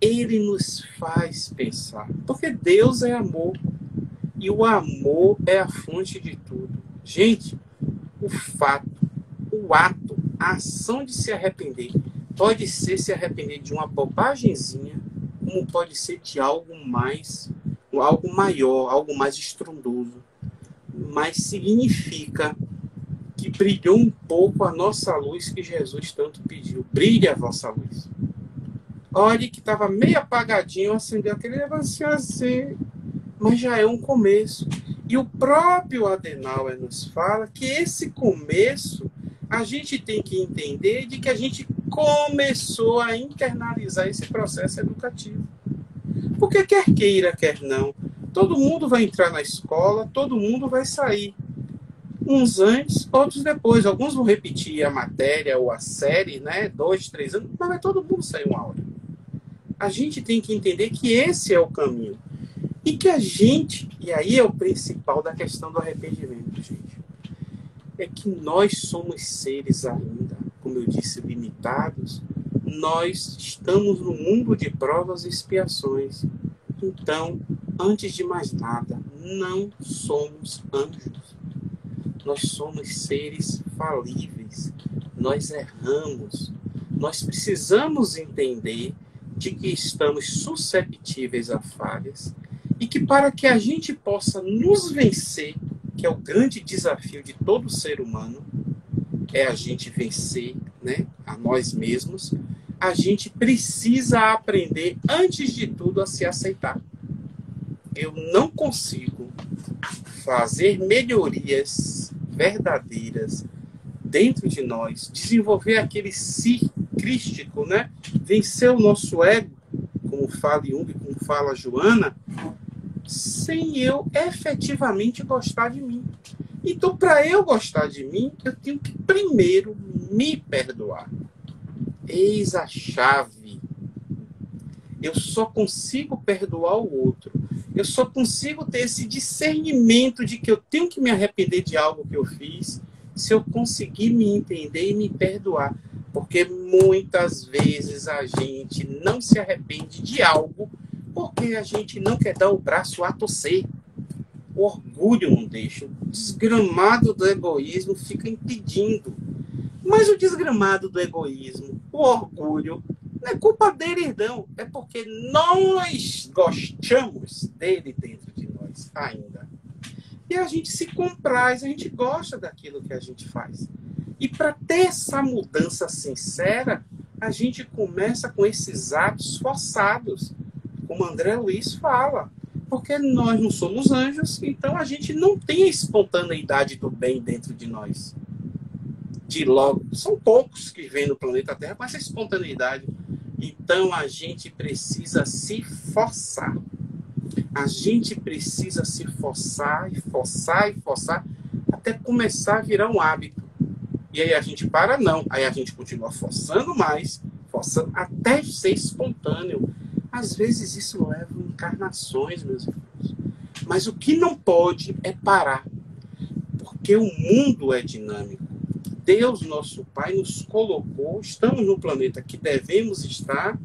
[SPEAKER 2] Ele nos faz pensar, porque Deus é amor, e o amor é a fonte de tudo. Gente, o fato, o ato, a ação de se arrepender, pode ser se arrepender de uma bobagemzinha, como pode ser de algo maior, algo mais estrondoso. Mas significa que brilhou um pouco a nossa luz que Jesus tanto pediu. Brilhe a vossa luz. Olhe que estava meio apagadinho, acendeu aquele negocinho assim, mas já é um começo. E o próprio Adenauer nos fala que esse começo a gente tem que entender de que a gente começou a internalizar esse processo educativo. Porque quer queira, quer não, todo mundo vai entrar na escola, todo mundo vai sair. Uns antes, outros depois. Alguns vão repetir a matéria ou a série, né? 2, 3 anos, mas vai todo mundo sair uma hora. A gente tem que entender que esse é o caminho. E que a gente, e aí é o principal da questão do arrependimento, gente, é que nós somos seres ainda, como eu disse, limitados. Nós estamos no mundo de provas e expiações. Então, antes de mais nada, não somos anjos. Nós somos seres falíveis. Nós erramos. Nós precisamos entender de que estamos susceptíveis a falhas e que para que a gente possa nos vencer, que é o grande desafio de todo ser humano, é a gente vencer, né, a nós mesmos, a gente precisa aprender, antes de tudo, a se aceitar. Eu não consigo fazer melhorias verdadeiras dentro de nós, desenvolver aquele si crístico, né? Vencer o nosso ego, como fala Jung, como fala Joana, sem eu efetivamente gostar de mim. Então, para eu gostar de mim, eu tenho que primeiro me perdoar. Eis a chave. Eu só consigo perdoar o outro. Eu só consigo ter esse discernimento de que eu tenho que me arrepender de algo que eu fiz, se eu conseguir me entender e me perdoar. Porque muitas vezes a gente não se arrepende de algo porque a gente não quer dar o braço a torcer. O orgulho não deixa. O desgramado do egoísmo fica impedindo. Mas o desgramado do egoísmo, o orgulho, não é culpa dele, não. É porque nós gostamos dele dentro de nós ainda. E a gente se compraz, a gente gosta daquilo que a gente faz. E para ter essa mudança sincera, a gente começa com esses atos forçados, como André Luiz fala. Porque nós não somos anjos, então a gente não tem a espontaneidade do bem dentro de nós. De logo, são poucos que vêm no planeta Terra com essa espontaneidade. Então a gente precisa se forçar. A gente precisa se forçar e forçar e forçar até começar a virar um hábito. E aí a gente para, não. Aí a gente continua forçando mais, forçando até ser espontâneo. Às vezes isso leva encarnações, meus irmãos. Mas o que não pode é parar. Porque o mundo é dinâmico. Deus, nosso Pai, nos colocou, estamos no planeta que devemos estar,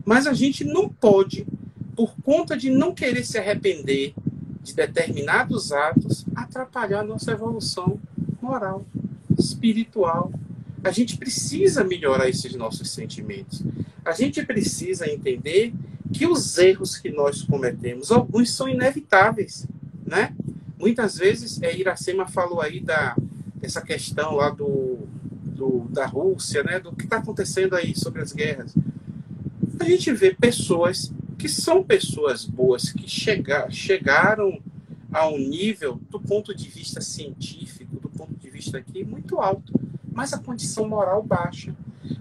[SPEAKER 2] mas a gente não pode, por conta de não querer se arrepender de determinados atos, atrapalhar a nossa evolução moral, espiritual. A gente precisa melhorar esses nossos sentimentos. A gente precisa entender que os erros que nós cometemos, alguns são inevitáveis, né? Muitas vezes, Iracema falou aí dessa questão lá da Rússia, né? Do que está acontecendo aí sobre as guerras. A gente vê pessoas que são pessoas boas, que chegaram a um nível, do ponto de vista científico, do ponto de vista aqui, muito alto, mas a condição moral baixa.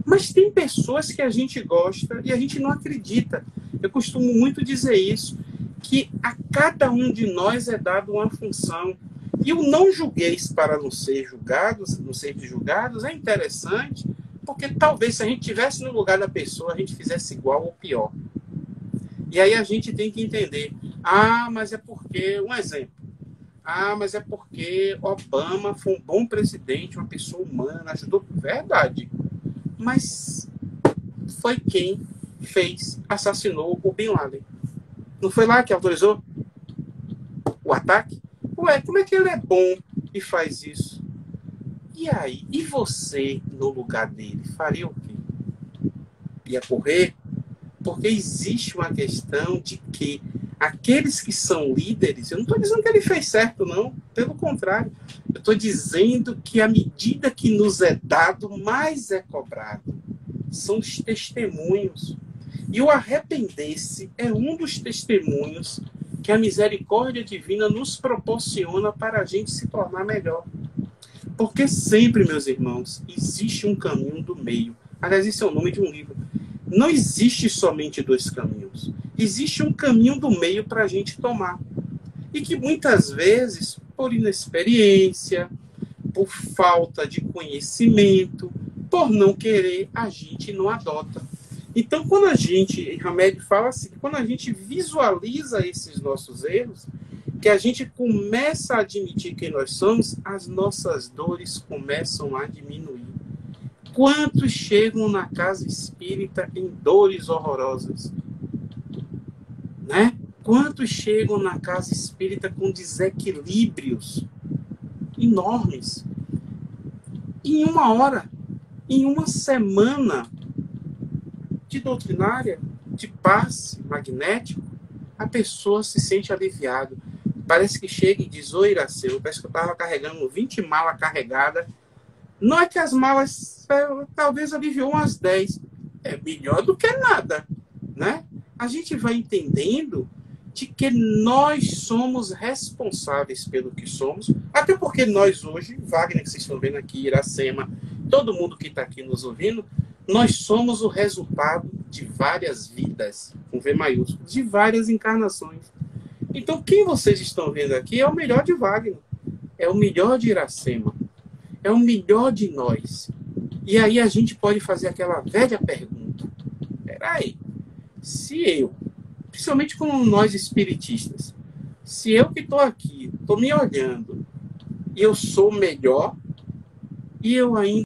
[SPEAKER 2] Mas tem pessoas que a gente gosta e a gente não acredita. Eu costumo muito dizer isso, que a cada um de nós é dado uma função. E o não julgueis para não ser julgados, não ser julgados, é interessante, porque talvez se a gente estivesse no lugar da pessoa, a gente fizesse igual ou pior. E aí a gente tem que entender, mas é porque, um exemplo, mas é porque Obama foi um bom presidente, uma pessoa humana, ajudou, verdade. Mas foi quem assassinou o Bin Laden. Não foi lá que autorizou o ataque? Ué, como é que ele é bom e faz isso? E aí? E você, no lugar dele, faria o quê? Ia correr? Porque existe uma questão de que aqueles que são líderes, eu não estou dizendo que ele fez certo, não. Pelo contrário. Eu estou dizendo que à medida que nos é dado, mais é cobrado. São os testemunhos. E o arrepender-se é um dos testemunhos que a misericórdia divina nos proporciona para a gente se tornar melhor. Porque sempre, meus irmãos, existe um caminho do meio. Aliás, esse é o nome de um livro. Não existe somente dois caminhos. Existe um caminho do meio para a gente tomar. E que muitas vezes, por inexperiência, por falta de conhecimento, por não querer, a gente não adota. Então, quando a gente, Hamed fala assim, quando a gente visualiza esses nossos erros, que a gente começa a admitir quem nós somos, as nossas dores começam a diminuir. Quantos chegam na casa espírita em dores horrorosas? Né? Quantos chegam na casa espírita com desequilíbrios enormes? Em uma hora, em uma semana de doutrinária, de passe magnético, a pessoa se sente aliviada. Parece que chega e diz, oi, Iracema, parece que eu estava carregando 20 malas carregadas. Não é que as malas, talvez aliviou umas 10. É melhor do que nada, né? A gente vai entendendo de que nós somos responsáveis pelo que somos, até porque nós hoje, Wagner, que vocês estão vendo aqui, Iracema, todo mundo que está aqui nos ouvindo, nós somos o resultado de várias vidas, com V maiúsculo, de várias encarnações. Então, quem vocês estão vendo aqui é o melhor de Wagner, é o melhor de Iracema, é o melhor de nós. E aí a gente pode fazer aquela velha pergunta. Peraí, se eu, principalmente como nós espiritistas, se eu que estou aqui, estou me olhando, e eu sou melhor, e eu ainda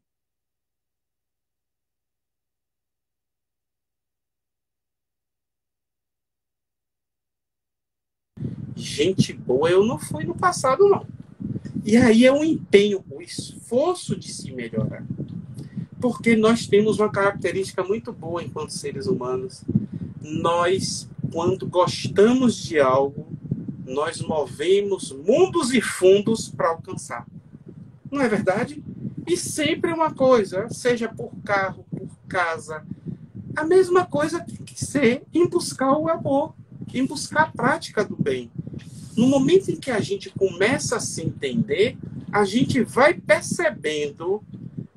[SPEAKER 2] gente boa eu não fui no passado, não. E aí é um empenho, o esforço de se melhorar. Porque nós temos uma característica muito boa enquanto seres humanos. Nós, quando gostamos de algo, nós movemos mundos e fundos para alcançar. Não é verdade? E sempre uma coisa, seja por carro, por casa, a mesma coisa tem que ser em buscar o amor, em buscar a prática do bem. No momento em que a gente começa a se entender, a gente vai percebendo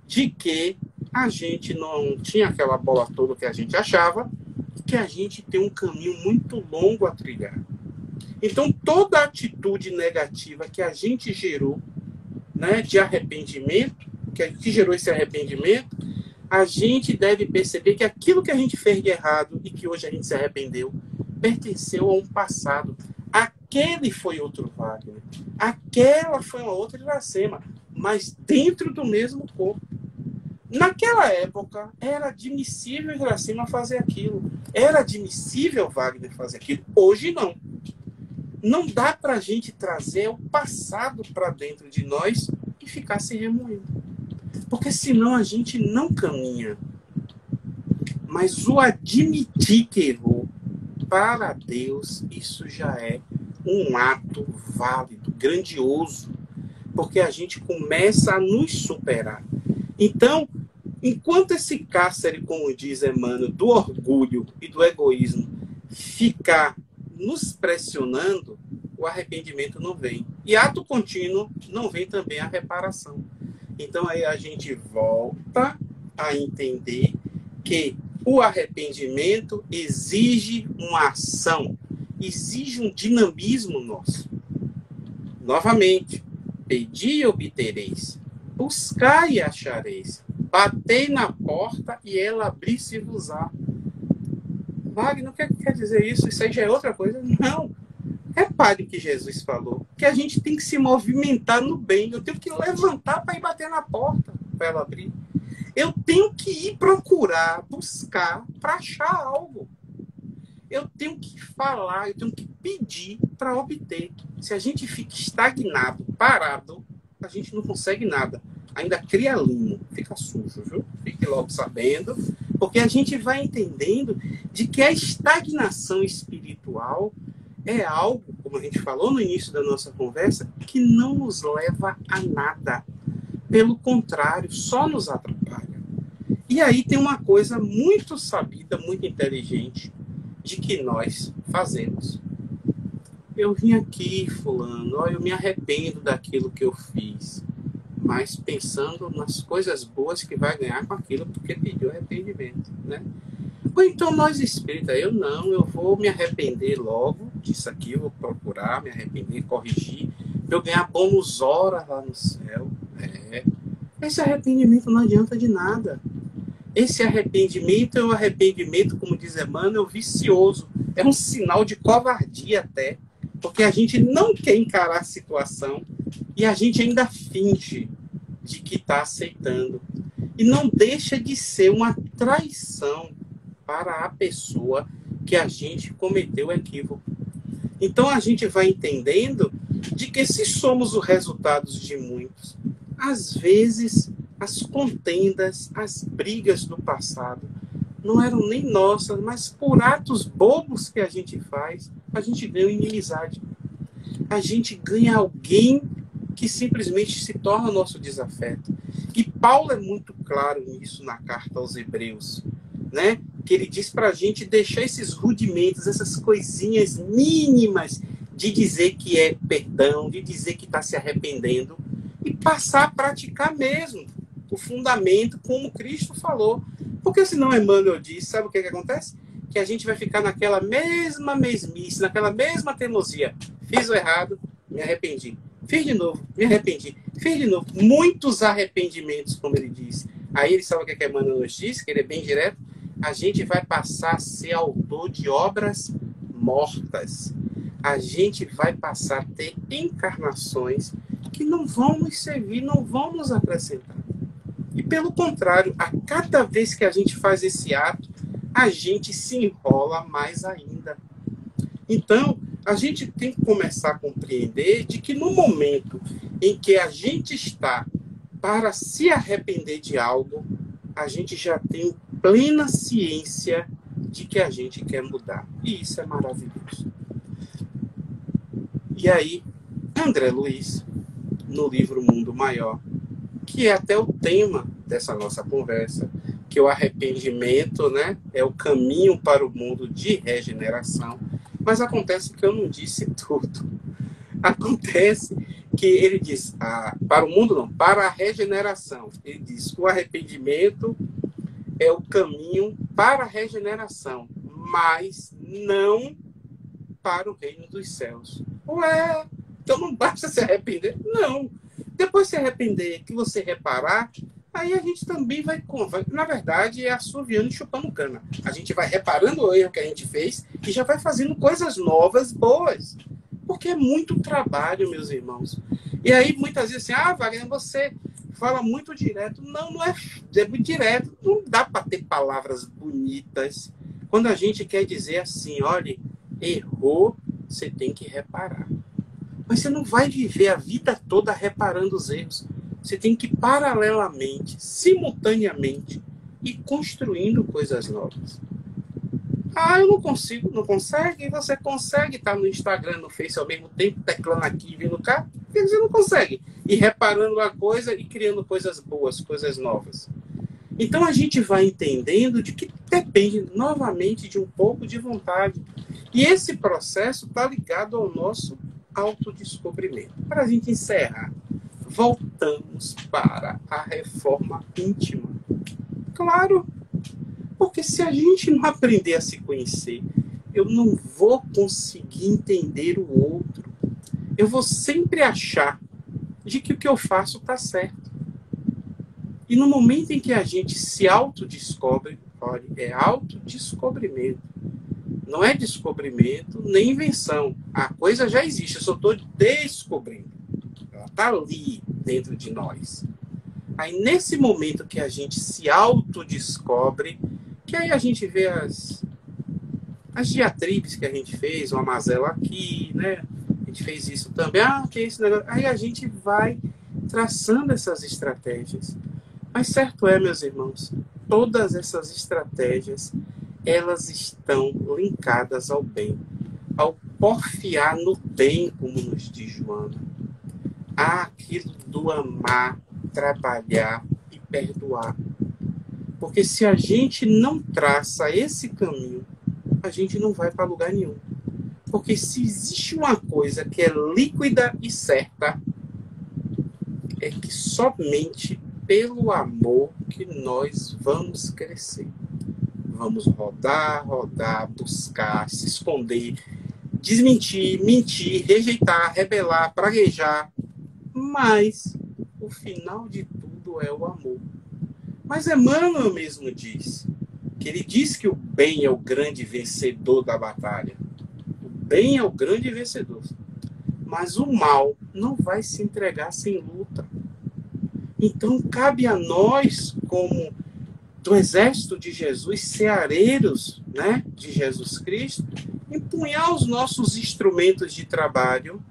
[SPEAKER 2] de que a gente não tinha aquela bola toda que a gente achava, e que a gente tem um caminho muito longo a trilhar. Então, toda atitude negativa que a gente gerou, né, de arrependimento, que gerou esse arrependimento, a gente deve perceber que aquilo que a gente fez de errado e que hoje a gente se arrependeu, pertenceu a um passado. Aquele foi outro Wagner. Aquela foi uma outra Iracema, mas dentro do mesmo corpo. Naquela época, era admissível Iracema fazer aquilo. Era admissível Wagner fazer aquilo. Hoje, não. Não dá para a gente trazer o passado para dentro de nós e ficar se remoendo. Porque senão a gente não caminha. Mas o admitir que errou, para Deus, isso já é um ato válido, grandioso, porque a gente começa a nos superar. Então, enquanto esse cárcere, como diz Emmanuel, do orgulho e do egoísmo ficar nos pressionando, o arrependimento não vem. E ato contínuo não vem também a reparação. Então aí a gente volta a entender que o arrependimento exige uma ação, exige um dinamismo nosso. Novamente, pedi e obtereis, buscai e achareis, batei na porta e ela abrir-se-vos-á. Wagner, o que quer dizer isso? Isso aí já é outra coisa? Não. Repare o que Jesus falou, que a gente tem que se movimentar no bem. Eu tenho que levantar para ir bater na porta, para ela abrir. Eu tenho que ir procurar, buscar, para achar algo. Eu tenho que falar, eu tenho que pedir para obter. Se a gente fica estagnado, parado, a gente não consegue nada. Ainda cria limo, fica sujo, viu? Fique logo sabendo, porque a gente vai entendendo de que a estagnação espiritual é algo, como a gente falou no início da nossa conversa, que não nos leva a nada. Pelo contrário, só nos atrapalha. E aí tem uma coisa muito sabida, muito inteligente, de que nós fazemos. Eu vim aqui, fulano, eu me arrependo daquilo que eu fiz, mas pensando nas coisas boas que vai ganhar com aquilo porque pediu arrependimento, né? Ou então nós espíritas, eu vou me arrepender logo disso aqui, eu vou procurar me arrepender, corrigir, para eu ganhar bônus horas lá no céu. Esse arrependimento não adianta de nada. Esse arrependimento é um arrependimento, como diz Emmanuel, vicioso. É um sinal de covardia até, porque a gente não quer encarar a situação e a gente ainda finge de que está aceitando. E não deixa de ser uma traição para a pessoa que a gente cometeu equívoco. Então a gente vai entendendo de que se somos os resultados de muitos, às vezes as contendas, as brigas do passado não eram nem nossas, mas por atos bobos que a gente faz, a gente ganha inimizade. A gente ganha alguém que simplesmente se torna nosso desafeto. E Paulo é muito claro nisso na carta aos Hebreus, né? Que ele diz para a gente deixar esses rudimentos, essas coisinhas mínimas de dizer que é perdão, de dizer que está se arrependendo e passar a praticar mesmo o fundamento como Cristo falou. Porque senão Emmanuel diz, sabe o que acontece? Que a gente vai ficar naquela mesma mesmice, naquela mesma teimosia. Fiz o errado, me arrependi. Fiz de novo, me arrependi. Fiz de novo. Muitos arrependimentos, como ele diz. Aí ele sabe o que Emmanuel nos diz, que ele é bem direto. A gente vai passar a ser autor de obras mortas. A gente vai passar a ter encarnações que não vão nos servir, não vão nos acrescentar. E pelo contrário, a cada vez que a gente faz esse ato, a gente se enrola mais ainda. Então, a gente tem que começar a compreender de que no momento em que a gente está para se arrepender de algo, a gente já tem plena ciência de que a gente quer mudar. E isso é maravilhoso. E aí, André Luiz, no livro Mundo Maior, que é até o tema dessa nossa conversa, que o arrependimento, né, é o caminho para o mundo de regeneração. Mas acontece que eu não disse tudo. Acontece que ele diz, para o mundo não, para a regeneração. Ele diz que o arrependimento é o caminho para a regeneração, mas não para o reino dos céus. Ué, então não basta se arrepender? Não. Depois de se arrepender, que você reparar, aí a gente também vai, na verdade, é assoviando e chupando cana. A gente vai reparando o erro que a gente fez e já vai fazendo coisas novas, boas. Porque é muito trabalho, meus irmãos. E aí, muitas vezes, assim, Wagner, você fala muito direto. Não, não é muito direto. Não dá para ter palavras bonitas. Quando a gente quer dizer assim, olha, errou, você tem que reparar. Mas você não vai viver a vida toda reparando os erros. Você tem que, paralelamente, simultaneamente, ir construindo coisas novas. Eu não consigo. Não consegue? Você consegue estar no Instagram, no Face ao mesmo tempo, teclando aqui e vindo cá? Porque você não consegue. E reparando uma coisa e criando coisas boas, coisas novas. Então a gente vai entendendo de que depende novamente de um pouco de vontade. E esse processo está ligado ao nosso autodescobrimento. Para a gente encerrar, voltamos para a reforma íntima. Claro, porque se a gente não aprender a se conhecer, eu não vou conseguir entender o outro. Eu vou sempre achar de que o que eu faço está certo. E no momento em que a gente se autodescobre, olha, é autodescobrimento. Não é descobrimento nem invenção. A coisa já existe, eu só estou descobrindo. Ela está ali dentro de nós. Aí nesse momento que a gente se autodescobre, que aí a gente vê as diatribes que a gente fez, uma mazela aqui, né? A gente fez isso também. Que é esse negócio? Aí a gente vai traçando essas estratégias. Mas certo é, meus irmãos, todas essas estratégias, elas estão linkadas ao bem, ao porfiar no bem, como nos diz Joana. Há aquilo do amar, trabalhar e perdoar. Porque se a gente não traça esse caminho, a gente não vai para lugar nenhum. Porque se existe uma coisa que é líquida e certa, é que somente pelo amor que nós vamos crescer. Vamos rodar, buscar, se esconder, desmentir, mentir, rejeitar, rebelar, praguejar. Mas o final de tudo é o amor. Mas Emmanuel mesmo diz, que ele diz que o bem é o grande vencedor da batalha. O bem é o grande vencedor. Mas o mal não vai se entregar sem luta. Então, cabe a nós, como do exército de Jesus, ceareiros, né, de Jesus Cristo, empunhar os nossos instrumentos de trabalho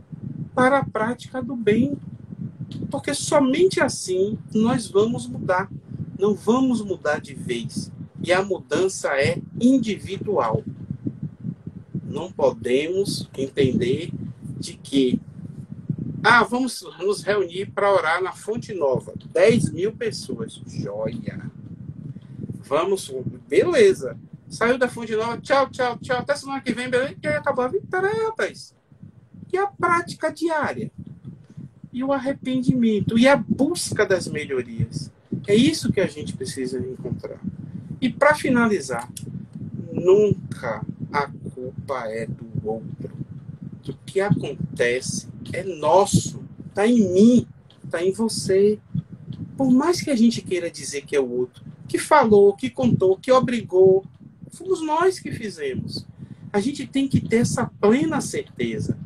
[SPEAKER 2] para a prática do bem. Porque somente assim nós vamos mudar. Não vamos mudar de vez. E a mudança é individual. Não podemos entender de que vamos nos reunir para orar na Fonte Nova. 10.000 pessoas. Joia. Vamos, beleza. Saiu da Fonte Nova, tchau. Até semana que vem, beleza? E aí acabou a vitória, rapaz. E a prática diária. E o arrependimento. E a busca das melhorias. É isso que a gente precisa encontrar. E para finalizar, nunca a culpa é do outro. O que acontece é nosso, está em mim, está em você. Por mais que a gente queira dizer que é o outro, que falou, que contou, que obrigou, fomos nós que fizemos. A gente tem que ter essa plena certeza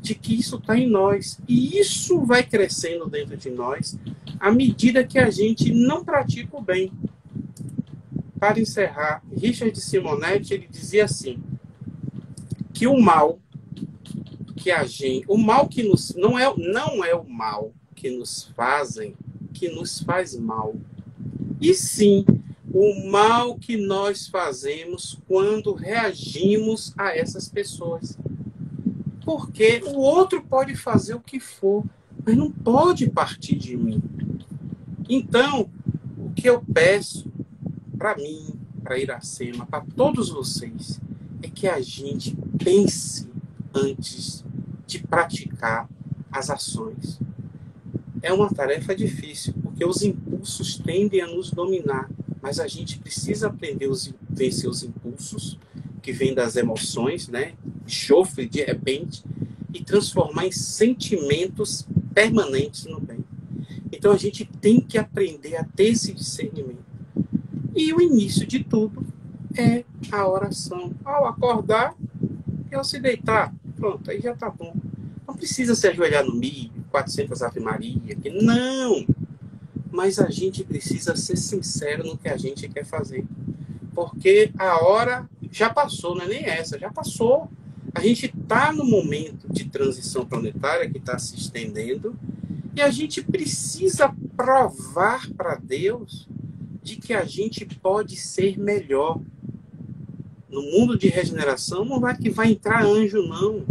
[SPEAKER 2] de que isso está em nós. E isso vai crescendo dentro de nós à medida que a gente não pratica o bem. Para encerrar, Richard Simonetti, ele dizia assim, que o mal que a gente, o mal que nos, não é o mal que nos fazem, que nos faz mal, e sim o mal que nós fazemos quando reagimos a essas pessoas. Porque o outro pode fazer o que for, mas não pode partir de mim. Então, o que eu peço para mim, para Iracema, para todos vocês, é que a gente pense antes de praticar as ações. É uma tarefa difícil, porque os impulsos tendem a nos dominar, mas a gente precisa aprender a vencer os impulsos que vêm das emoções, né? Enxofre de repente, e transformar em sentimentos permanentes no bem. Então a gente tem que aprender a ter esse discernimento. E o início de tudo é a oração. Ao acordar e ao se deitar, pronto, aí já está bom. Não precisa se ajoelhar no milho, 400 Ave Maria, que não! Mas a gente precisa ser sincero no que a gente quer fazer. Porque a hora já passou, não é nem essa, já passou. A gente está no momento de transição planetária que está se estendendo e a gente precisa provar para Deus de que a gente pode ser melhor. No mundo de regeneração não é que vai entrar anjo, não.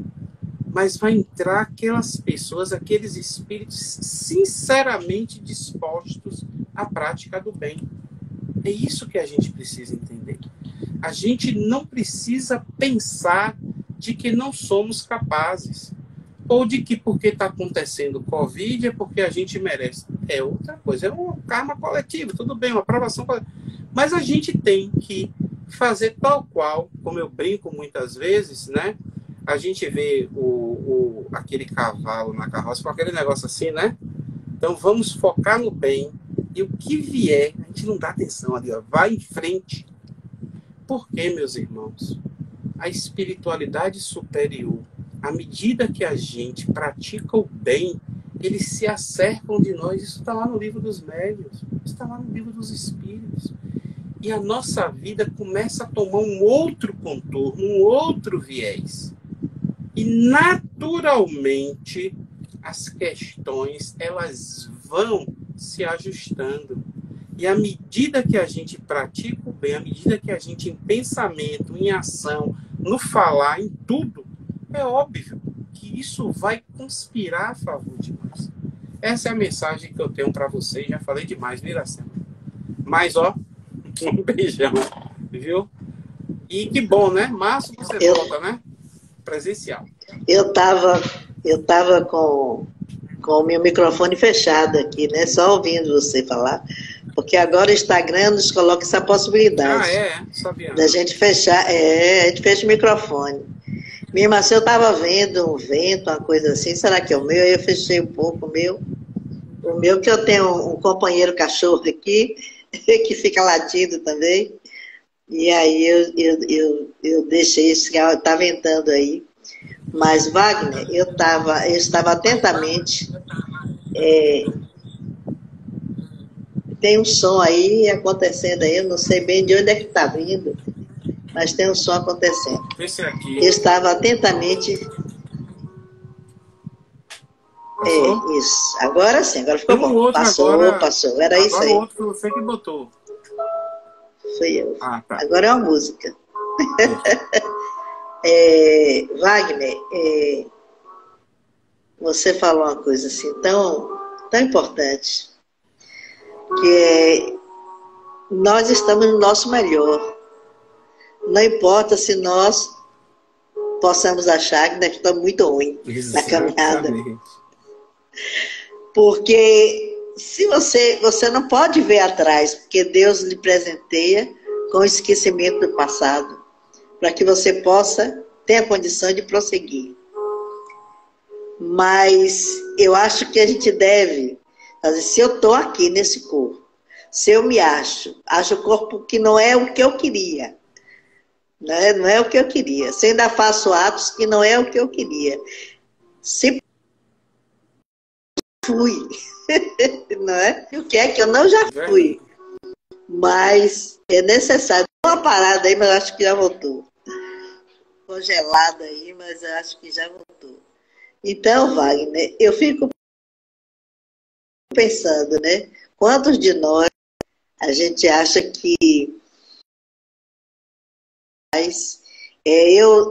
[SPEAKER 2] Mas vai entrar aquelas pessoas, aqueles espíritos sinceramente dispostos à prática do bem. É isso que a gente precisa entender. A gente não precisa pensar de que não somos capazes. Ou de que porque está acontecendo Covid é porque a gente merece. É outra coisa, é um karma coletivo, tudo bem, uma aprovação coletiva. Mas a gente tem que fazer tal qual, como eu brinco muitas vezes, né? A gente vê aquele cavalo na carroça com aquele negócio assim, né? Então vamos focar no bem e o que vier, a gente não dá atenção ali, ó, vai em frente. Por quê, meus irmãos? A espiritualidade superior, à medida que a gente pratica o bem, eles se acercam de nós. Isso está lá no livro dos médiuns, isso está lá no livro dos espíritos. E a nossa vida começa a tomar um outro contorno, um outro viés. E naturalmente as questões elas vão se ajustando. E à medida que a gente pratica o bem, à medida que a gente em pensamento, em ação, no falar, em tudo, é óbvio que isso vai conspirar a favor de nós. Essa é a mensagem que eu tenho para vocês. Já falei demais, Miracema. Mas, ó, um beijão, viu? E que bom, né? Março você volta, né? Presencial.
[SPEAKER 1] Eu tava com o meu microfone fechado aqui, né? Só ouvindo você falar. Porque agora o Instagram nos coloca essa possibilidade.
[SPEAKER 2] Sabia.
[SPEAKER 1] Da gente fechar, a gente fecha o microfone. Minha irmã, se eu estava vendo um vento, uma coisa assim, será que é o meu? Aí eu fechei um pouco o meu. O meu, que eu tenho um companheiro cachorro aqui, que fica latindo também. E aí eu deixei isso, que está ventando aí. Mas, Wagner, eu estava atentamente. Tem um som aí acontecendo aí, eu não sei bem de onde é que está vindo, mas tem um som acontecendo.
[SPEAKER 2] Esse aqui.
[SPEAKER 1] Eu estava atentamente.
[SPEAKER 2] Passou?
[SPEAKER 1] Isso. Agora sim, agora ficou
[SPEAKER 2] Tem um
[SPEAKER 1] bom.
[SPEAKER 2] outro
[SPEAKER 1] Passou,
[SPEAKER 2] agora,
[SPEAKER 1] passou. Era isso
[SPEAKER 2] agora
[SPEAKER 1] aí.
[SPEAKER 2] o outro foi você que botou.
[SPEAKER 1] Fui eu.
[SPEAKER 2] Ah, tá.
[SPEAKER 1] Agora é uma música. Wagner, você falou uma coisa assim tão importante, que é nós estamos no nosso melhor. Não importa se nós possamos achar que nós estamos muito ruim na caminhada. Porque se você não pode ver atrás, porque Deus lhe presenteia com o esquecimento do passado, para que você possa ter a condição de prosseguir. Mas eu acho que a gente deve fazer, se eu estou aqui nesse corpo, se eu me acho o corpo que não é o que eu queria, né? Não é o que eu queria, se eu ainda faço atos que não é o que eu queria, se fui, não é? E o que é que eu não já fui, mas é necessário. Uma parada aí, mas eu acho que já voltou. Congelada aí, mas eu acho que já voltou. Então, Wagner, eu fico pensando, né? Quantos de nós a gente acha que eu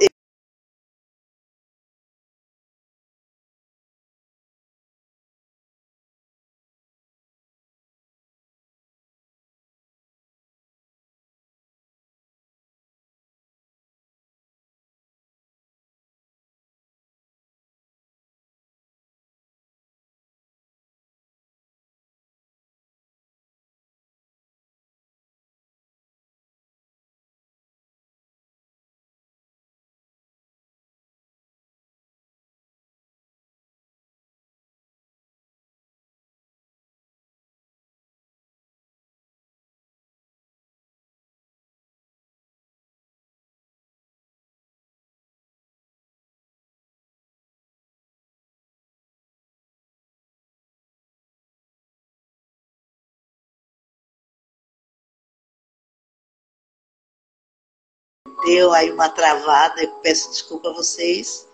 [SPEAKER 1] deu aí uma travada, eu peço desculpa a vocês,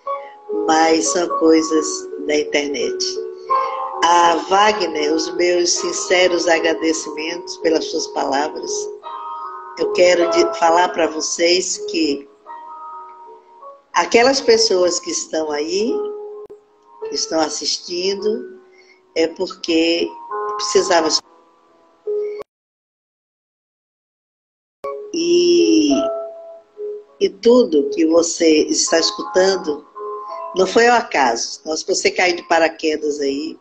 [SPEAKER 1] mas são coisas da internet. A Wagner, os meus sinceros agradecimentos pelas suas palavras. Eu quero falar para vocês que aquelas pessoas que estão aí, que estão assistindo, é porque precisava E, e tudo que você está escutando não foi ao acaso. Então, se você cair de paraquedas aí,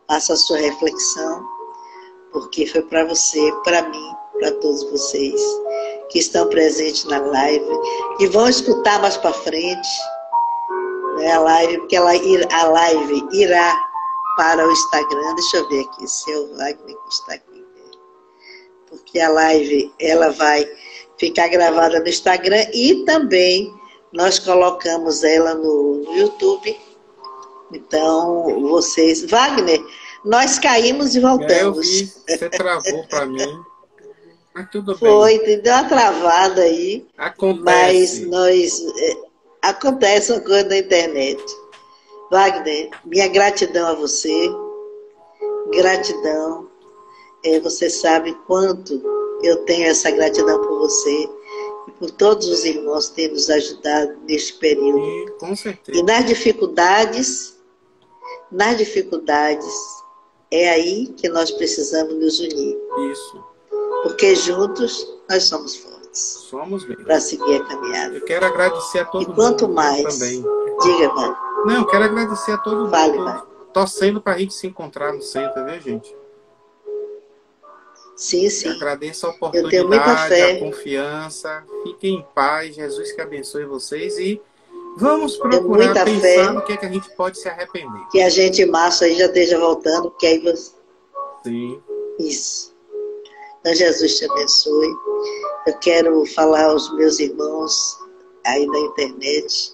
[SPEAKER 1] faça a sua reflexão, porque foi para você, para mim, para todos vocês que estão presentes na live, que vão escutar mais para frente, né, a live, porque a live irá para o Instagram. Deixa eu ver aqui, seu Wagner que está aqui. Porque a live ela vai ficar gravada no Instagram e também nós colocamos ela no YouTube. Então, vocês... Wagner, nós caímos e voltamos.
[SPEAKER 2] Eu vi, você travou para mim. Mas tudo
[SPEAKER 1] Foi,
[SPEAKER 2] bem.
[SPEAKER 1] deu uma travada aí.
[SPEAKER 2] Acontece.
[SPEAKER 1] Mas acontece uma coisa na internet. Wagner, minha gratidão a você. Gratidão. Você sabe quanto eu tenho essa gratidão por você e por todos os irmãos que têm nos ajudado neste período.
[SPEAKER 2] E, com certeza.
[SPEAKER 1] E nas dificuldades, é aí que nós precisamos nos unir.
[SPEAKER 2] Isso.
[SPEAKER 1] Porque juntos nós somos fortes.
[SPEAKER 2] Somos mesmo.
[SPEAKER 1] Para seguir a caminhada.
[SPEAKER 2] Eu quero agradecer a todo mundo.
[SPEAKER 1] E quanto mais,
[SPEAKER 2] também.
[SPEAKER 1] Diga, mano.
[SPEAKER 2] Não, eu quero agradecer a todo mundo.
[SPEAKER 1] Fale, mano.
[SPEAKER 2] Torcendo para a gente se encontrar no centro, viu, gente?
[SPEAKER 1] Sim, sim.
[SPEAKER 2] Eu agradeço a
[SPEAKER 1] Eu tenho muita
[SPEAKER 2] oportunidade,
[SPEAKER 1] fé.
[SPEAKER 2] a confiança. Fiquem em paz. Jesus que abençoe vocês. E vamos procurar pensar no que é que a gente pode se arrepender.
[SPEAKER 1] Que a gente em março aí já esteja voltando, porque aí você...
[SPEAKER 2] Sim.
[SPEAKER 1] Isso. Então, Jesus te abençoe. Eu quero falar aos meus irmãos aí na internet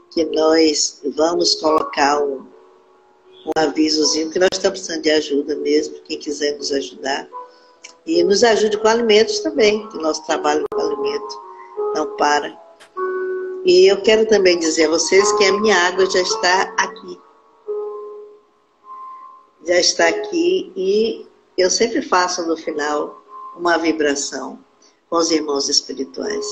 [SPEAKER 1] que nós vamos colocar um avisozinho, que nós estamos precisando de ajuda mesmo, quem quiser nos ajudar. E nos ajude com alimentos também, que o nosso trabalho com alimento não para. E eu quero também dizer a vocês que a minha água já está aqui. Já está aqui e eu sempre faço no final uma vibração com os irmãos espirituais.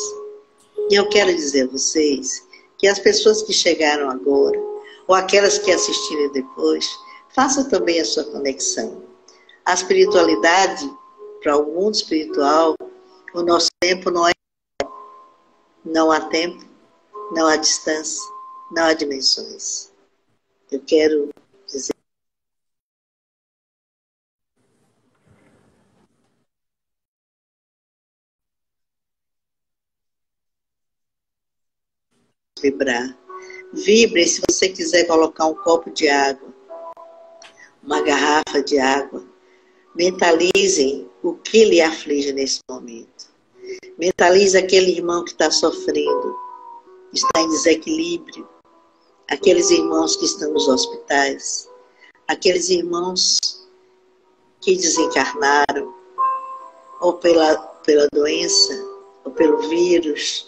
[SPEAKER 1] E eu quero dizer a vocês que as pessoas que chegaram agora, ou aquelas que assistirem depois, façam também a sua conexão. A espiritualidade, para o mundo espiritual, o nosso tempo não é. Não há tempo, não há distância, não há dimensões. Eu quero dizer. Vibrar. Vibre se você quiser colocar um copo de água, uma garrafa de água. Mentalizem o que lhe aflige nesse momento. Mentalize aquele irmão que está sofrendo, está em desequilíbrio, aqueles irmãos que estão nos hospitais, aqueles irmãos que desencarnaram, ou pela doença, ou pelo vírus,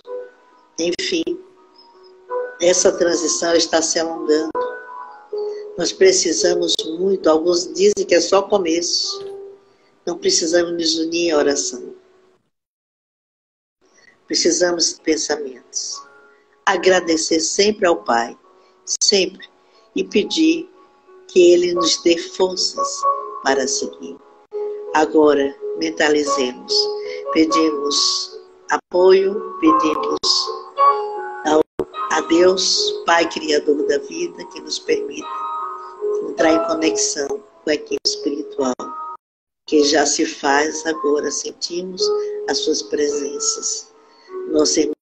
[SPEAKER 1] enfim. Essa transição está se alongando. Nós precisamos muito, alguns dizem que é só começo. Não precisamos nos unir em oração. Precisamos de pensamentos. Agradecer sempre ao Pai, sempre, e pedir que Ele nos dê forças para seguir. Agora, mentalizemos. Pedimos apoio, pedimos a Deus, Pai Criador da vida, que nos permita entrar em conexão com a equipe espiritual, que já se faz agora, sentimos as suas presenças. Nosso irmão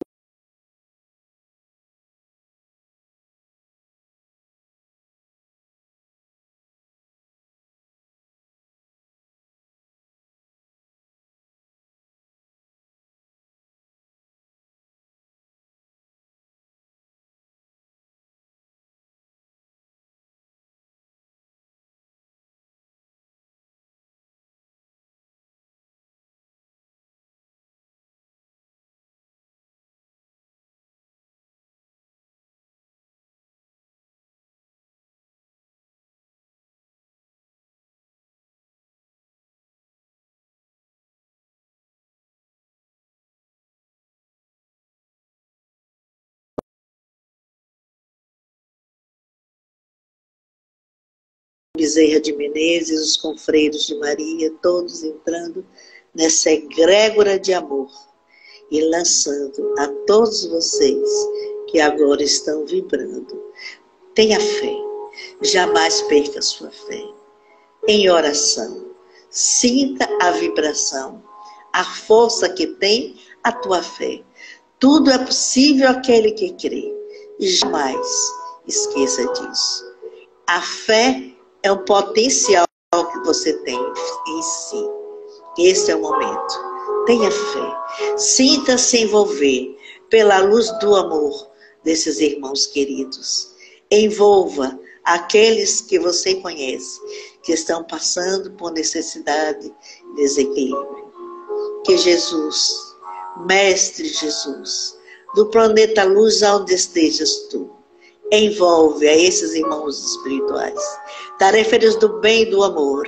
[SPEAKER 1] Bezerra de Menezes, os confreiros de Maria, todos entrando nessa egrégora de amor. e lançando a todos vocês que agora estão vibrando. Tenha fé, jamais perca sua fé. Em oração, sinta a vibração, a força que tem a tua fé. Tudo é possível àquele que crê. E jamais esqueça disso. A fé é o potencial que você tem em si. Esse é o momento. Tenha fé. Sinta-se envolver pela luz do amor desses irmãos queridos. Envolva aqueles que você conhece, que estão passando por necessidade e desequilíbrio. Que Jesus, Mestre Jesus, do planeta Luz aonde estejas tu, envolve a esses irmãos espirituais, tarefeiros do bem e do amor,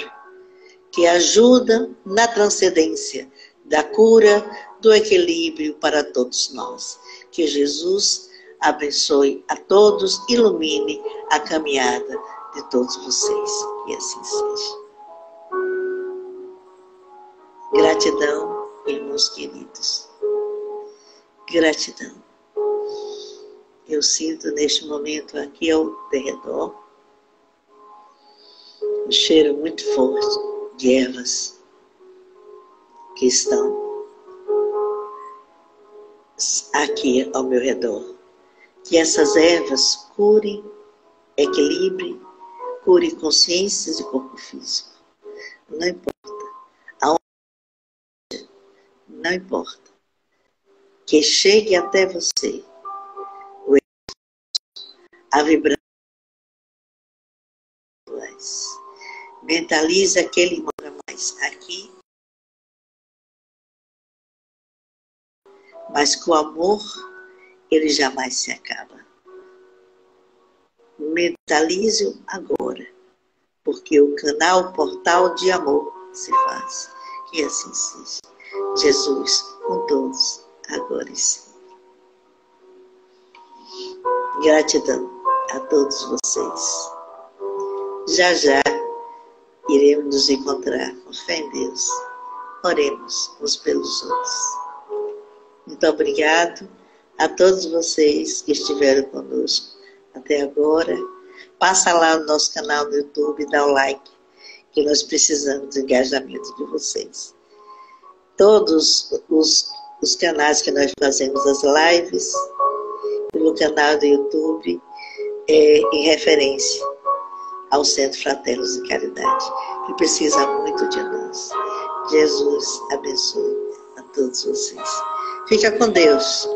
[SPEAKER 1] que ajudam na transcendência da cura, do equilíbrio para todos nós. Que Jesus abençoe a todos, ilumine a caminhada de todos vocês. E assim seja. Gratidão, irmãos queridos. Gratidão. Eu sinto neste momento aqui ao redor um cheiro muito forte de ervas que estão aqui ao meu redor. Que essas ervas curem, equilibrem, curem consciências e corpo físico. Não importa aonde, não importa. Que chegue até você a vibração. Mentalize aquele mora mais aqui, mas com o amor ele jamais se acaba. Mentalize-o agora, porque o canal, o portal de amor se faz. Que assim seja. Jesus com todos, agora e sempre. Gratidão a todos vocês. Já já iremos nos encontrar com fé em Deus. Oremos uns pelos outros. Muito obrigado a todos vocês que estiveram conosco até agora. Passa lá no nosso canal no YouTube, dá o like, que nós precisamos do engajamento de vocês. Todos os canais que nós fazemos as lives, no canal do YouTube, em referência ao Centro Fraternos de Caridade, que precisa muito de nós. Jesus abençoe a todos vocês. Fica com Deus.